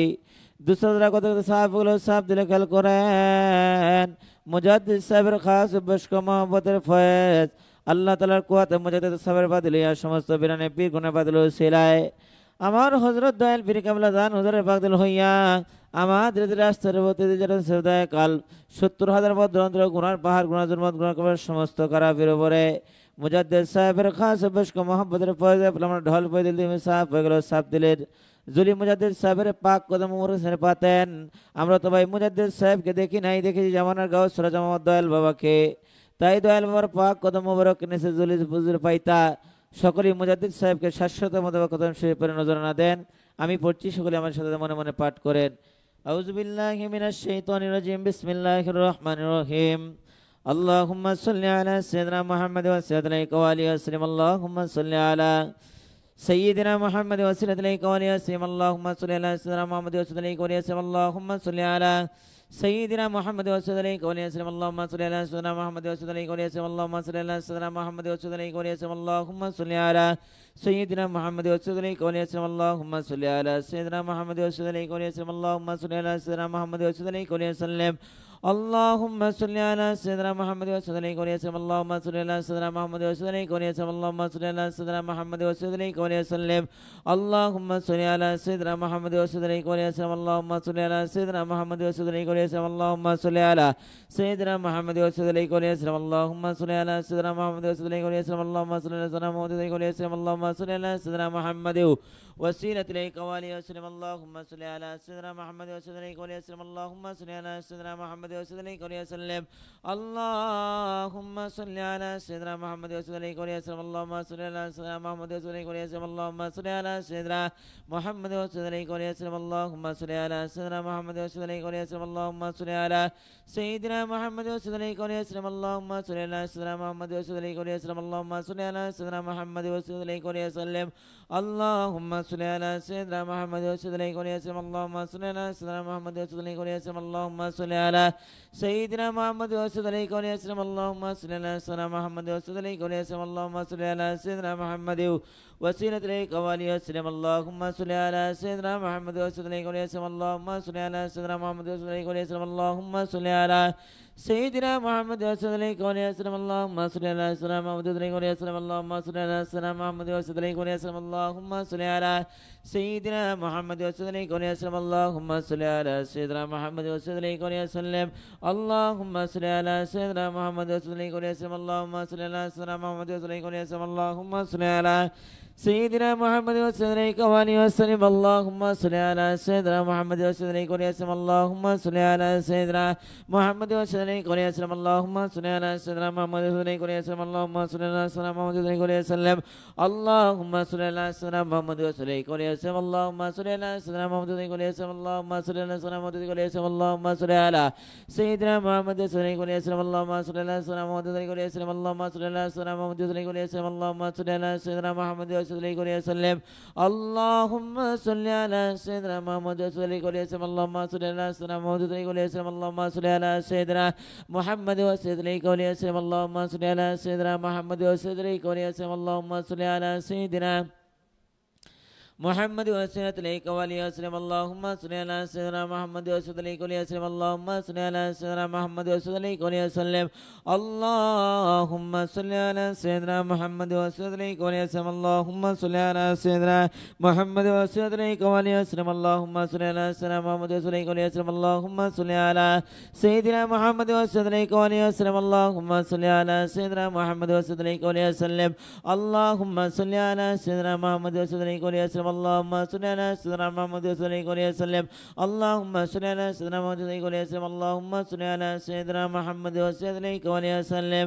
দুঃসাদার কত সাহাবগুলো সাহাব দিলে খেয়াল করেন মুজাদ্দিদ সাহেবের খাস বস্ক মোহাম্মতের ফয়েজ আল্লাহ তালার কুয়াতে মুজাদ্দিদ সাহেবের বাদিলিয়া সমস্ত বিরানে পীর গুণে বাদিল সিলায় আমার হজরত দয়াল পীর কামলা জান হুজুরের বাগদিল হইয়া আমাদের রাস্তার প্রতি যেটা সেদায় কাল ৭০,০০০ ভদ্রান্তর গুনার পাহাড় গুনার জন্মত গুনার কবর সমস্ত কারাফির উপরে মুজাদ্দিদ সাহেবের খাস বস্ক মোহাম্মতের ফয়েজ আমার ঢল পয় দিল সাহেব হয়ে গেল সাহেব দিলের জুলি মুজাদ্দিদ সাহেবের পাক কদম মুরসের পাতেন আমরা তো ভাই মুজাদ্দিদ সাহেবকে দেখি নাই দেখেছি জামানার গাঁও সরাজ মোহাম্মদ দয়াল বাবাকে তাই দয়াল বাবার পাক কদম মুবারক নিচে জুলি বুজুর পাইতা সকলেই মুজাদ্দিদ সাহেবকে শাশ্বত মোতাবেক কদম শরীফের নজরানা দেন আমি পড়ছি সকলে আমার সাথে মনে মনে পাঠ করেন আউযু বিল্লাহি মিনাশ শাইতানির রাজিম বিসমিল্লাহির রহমানির রহিম আল্লাহুম্মা সাল্লি আলা সাইয়্যিদিনা মুহাম্মাদ ওয়া সাল্লিম ওয়া আলিহি ওয়া সাল্লাম আল্লাহুম্মা সাল্লি আলা سيدنا محمد وسلم عليك وليسلم اللهم صل على سيدنا محمد وسلم عليك وليسلم اللهم صل على سيدنا محمد وسلم عليك وليسلم اللهم صل على سيدنا محمد وسلم عليك وليسلم اللهم صل على سيدنا محمد وسلم عليك وليسلم اللهم صل على سيدنا محمد وسلم عليك وليسلم اللهم صل على سيدنا محمد وسلم عليك وليسلم اللهم صل على سيدنا محمد وسلم عليك وليسلم اللهم صل على سيدنا محمد وسلم عليك وليسلم اللهم صل على سيدنا محمد وسلم عليك وليسلم اللهم صل على سيدنا محمد وسلم عليك وليسلم اللهم صل على سيدنا محمد وسلم عليك وليسلم اللهم صل على سيدنا محمد وسلم عليك وليسلم اللهم صل على سيدنا محمد وسلم عليك وليسلم اللهم صل على سيدنا محمد وسلم عليك وليسلم اللهم صل على سيدنا محمد وسلم عليك وليسلم اللهم صل على سيدنا محمد وسيلة إليك وآله وسلم اللهم صل على سيدنا محمد وسلم عليك وليسلم اللهم صل على سيدنا محمد وسلم عليك وليسلم اللهم صل على سيدنا محمد وسلم عليك وليسلم اللهم صل على سيدنا محمد وسلم عليك وليسلم اللهم صل على سيدنا محمد وسلم عليك وليسلم اللهم صل على سيدنا محمد وسلم عليك وليسلم اللهم صل على سيدنا محمد وسلم عليك وليسلم اللهم صل على سيدنا محمد وسلم عليك وليسلم اللهم صل على سيدنا محمد وسلم عليك وليسلم اللهم صل على سيدنا محمد وسلم عليك وليسلم اللهم صل على سيدنا محمد وسلم عليك وليسلم اللهم صل على سيدنا محمد وسلم عليك وليسلم اللهم صل على سيدنا محمد وسلم عليك وليسلم اللهم صل على سيدنا محمد وسيلة إليك وآله وسلم اللهم صل على سيدنا محمد وسلم عليك وليسلم اللهم صل على سيدنا محمد وسلم عليك وليسلم اللهم صل على سيدنا محمد وسلم عليك وليسلم اللهم صل على سيدنا محمد وسلم عليك وليسلم اللهم صل على سيدنا محمد وسلم عليك وليسلم اللهم صل على سيدنا محمد وسلم عليك وليسلم اللهم صل على سيدنا محمد وسلم عليك وليسلم اللهم صل على سيدنا محمد وسلم عليك وليسلم اللهم صل على سيدنا محمد وسلم عليك وليسلم اللهم صل على سيدنا محمد وسلم عليك وآله وسلم اللهم صل على سيدنا محمد وسلم عليك وليسلم اللهم صل على سيدنا محمد وسلم عليك وليسلم اللهم صل على سيدنا محمد وسلم عليك وليسلم اللهم صل على سيدنا محمد وسلم عليك وليسلم اللهم صل على سيدنا محمد وسلم عليك وليسلم اللهم صل على سيدنا محمد وسلم عليك وليسلم اللهم صل على سيدنا محمد وسلم عليك وليسلم اللهم صل على سيدنا محمد وسلم عليك وليسلم اللهم صل على سيدنا محمد وسلم عليك وليسلم اللهم صل على سيدنا محمد وسلم عليك وليسلم اللهم صل على سيدنا محمد وسلم عليك وليسلم اللهم صل على سيدنا محمد وسلم عليك وليسلم اللهم صل على سيدنا محمد وسلم عليك وليسلم اللهم صل على سيدنا محمد وسلم عليك وليسلم اللهم صل على سيدنا محمد وسلم عليك وليسلم اللهم صل على سيدنا محمد وسلم عليك وآله وسلم اللهم صل على سيدنا محمد وسلم عليك وليسلم اللهم صل على سيدنا محمد وسلم عليك وليسلم اللهم صل على سيدنا محمد وسلم عليك وليسلم اللهم صل على سيدنا محمد وسلم عليك وآله وسلم اللهم صل على سيدنا محمد وسلم عليك وليسلم اللهم صل على سيدنا محمد وسلم عليك وآله وسلم اللهم صل على سيدنا محمد وسلم عليك وليسلم اللهم صل على سيدنا محمد وسلم عليك وليسلم اللهم صل على سيدنا محمد وسلم عليك وليسلم اللهم صل على سيدنا محمد وسلم عليك وليسلم اللهم صل على سيدنا محمد وسلم عليك وليسلم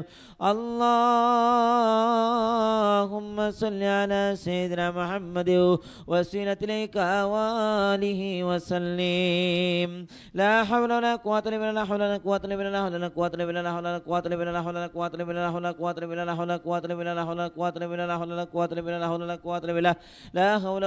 اللهم صل على سيدنا محمد وسيلة إليك وآله وسلم لا حول ولا قوة إلا بالله لا حول ولا قوة إلا بالله لا حول ولا قوة إلا بالله لا حول ولا قوة إلا بالله لا حول ولا قوة إلا بالله لا حول ولا قوة إلا بالله لا حول ولا قوة إلا بالله لا حول ولا قوة إلا بالله لا حول ولا قوة إلا بالله لا حول ولا قوة إلا بالله لا حول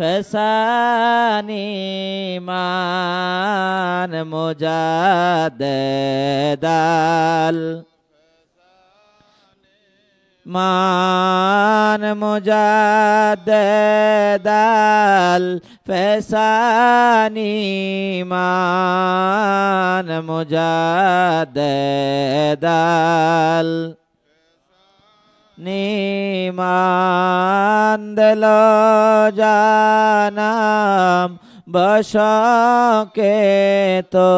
ফেসানি মান মুজাদ্দেদাল মান মুজাদ্দেদাল ফেসানি মান মুজাদ্দেদাল নিমান দিল জানাম বশকে তো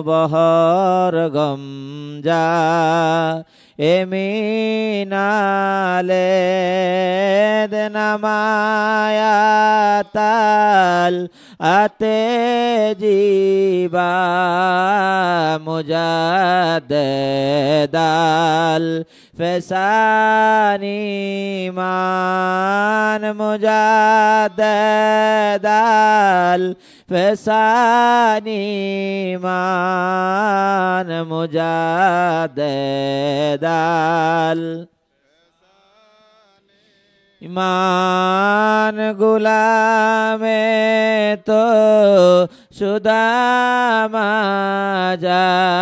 বহর গমজা এমিনালে নামায়াতাল আতে জীবা মুজাদ্দেদাল ফেসানি মান মুজাদ্দেদাল ফেসানি মান মুজাদ্দেদাল ইমান গুলামে তো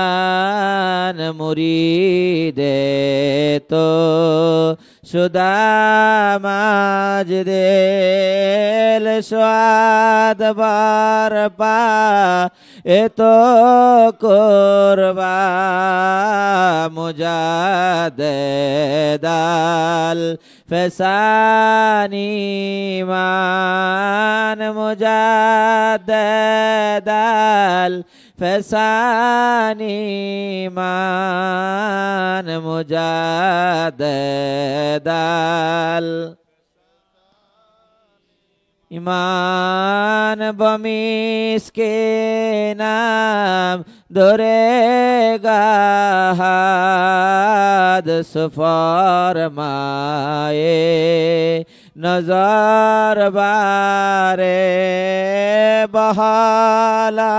সুদামাজান মুরিদে তো সুদামাজ দেল স্বাদ বার পা এ তো করবা মুজাদ্দেদাল ফেসানি মান মুজাদ্দেদাল ফেসানি মান মুজাদ্দেদাল ইমান বমিসকে নাম দরে গাহাদ সফর মায়ে নজর বারে বহালা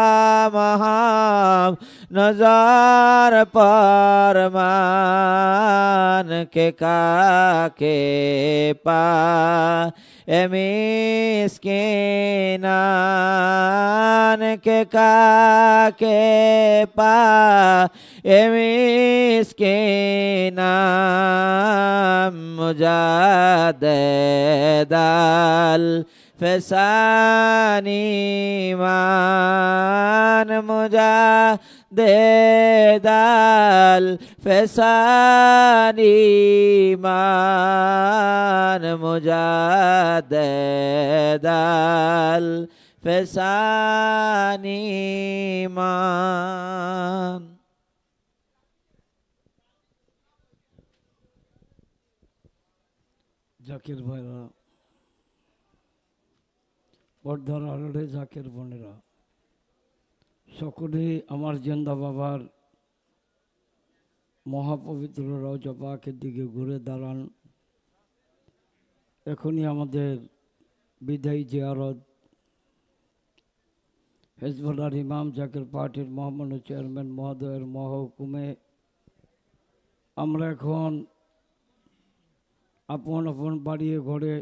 মহাম নজর পরমান के काके पा एमिस्किनान के काके पा एमिस्किनान मुजाद्देदाल फसानी मान मुजाद्देदाल फसानी मान मुजाद्देदाल फसानी मान
জাকির ভাইরা পর্দার আড়ালে জাকির বোনেরা সকলেই আমার জিন্দা বাবার মহাপবিত্র রওজা পাকের দিকে ঘুরে দাঁড়ান। এখনই আমাদের বিদায়ী জিয়ারত হিজবুল্লাহর ইমাম জাকির পার্টির মহামান্য চেয়ারম্যান মহোদয়ের মহকুমে আমরা এখন আপন আপন বাড়িয়ে ঘরে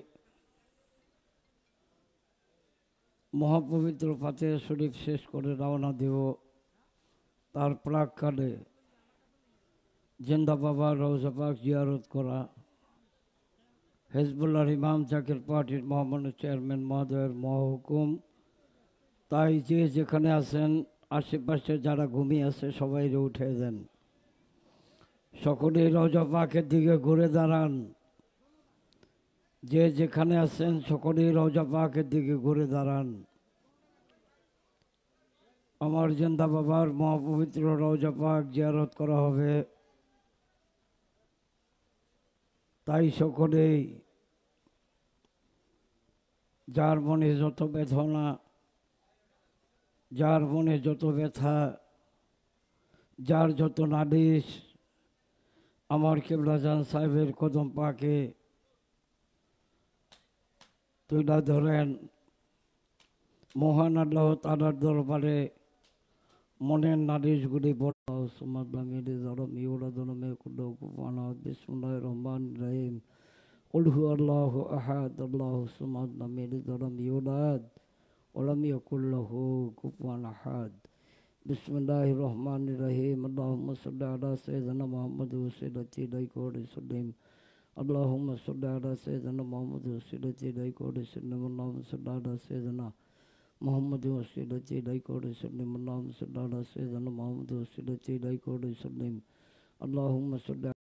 মহাপবিত্র ফাতিহা শরীফ শেষ করে রওনা দেব। তার প্রাক্কালে জিন্দা বাবার রওজা পাক জিয়ারত করা হিজবুল্লাহর ইমাম জাকির পার্টির মহামান্য চেয়ারম্যান মহোদয়ের মহকুম। তাই যে যেখানে আছেন আশেপাশে যারা ঘুমিয়ে আছে সবাই উঠে দেন, সকলেই রওজা পাকের দিকে ঘুরে দাঁড়ান। যে যেখানে আছেন সকলেই রওজা পাকের দিকে ঘুরে দাঁড়ান। আমার জিন্দা বাবার মহাপবিত্র রওজা পাক জিয়ারত করা হবে, তাই সকলেই যার মনে যত বেদনা, যার মনে যত ব্যথা, যার যত নালিশ আমার কিবলাজান সাহেবের কদম পাকে তুলে ধরেন। মহান আল্লাহ তাআলার দরবারে মনের নালিশগুলি বড় সুমাদ বাঙালি ধরম ইউরা ধরমে কুল্লো কুফানা বিসমুল্লাহির রহমানির রহিম قل هو الله أحد الله الصمد لم يلد ولم يولد ولم يكن له كفوا أحد بسم الله الرحمن الرحيم اللهم صل على سيدنا محمد وسيلتي إليك وسلم اللهم صل على سيدنا محمد وسيلتي إليك وسلم اللهم صل على سيدنا محمد وسيلتي إليك وسلم اللهم صل على سيدنا محمد وسيلتي إليك وسلم اللهم صل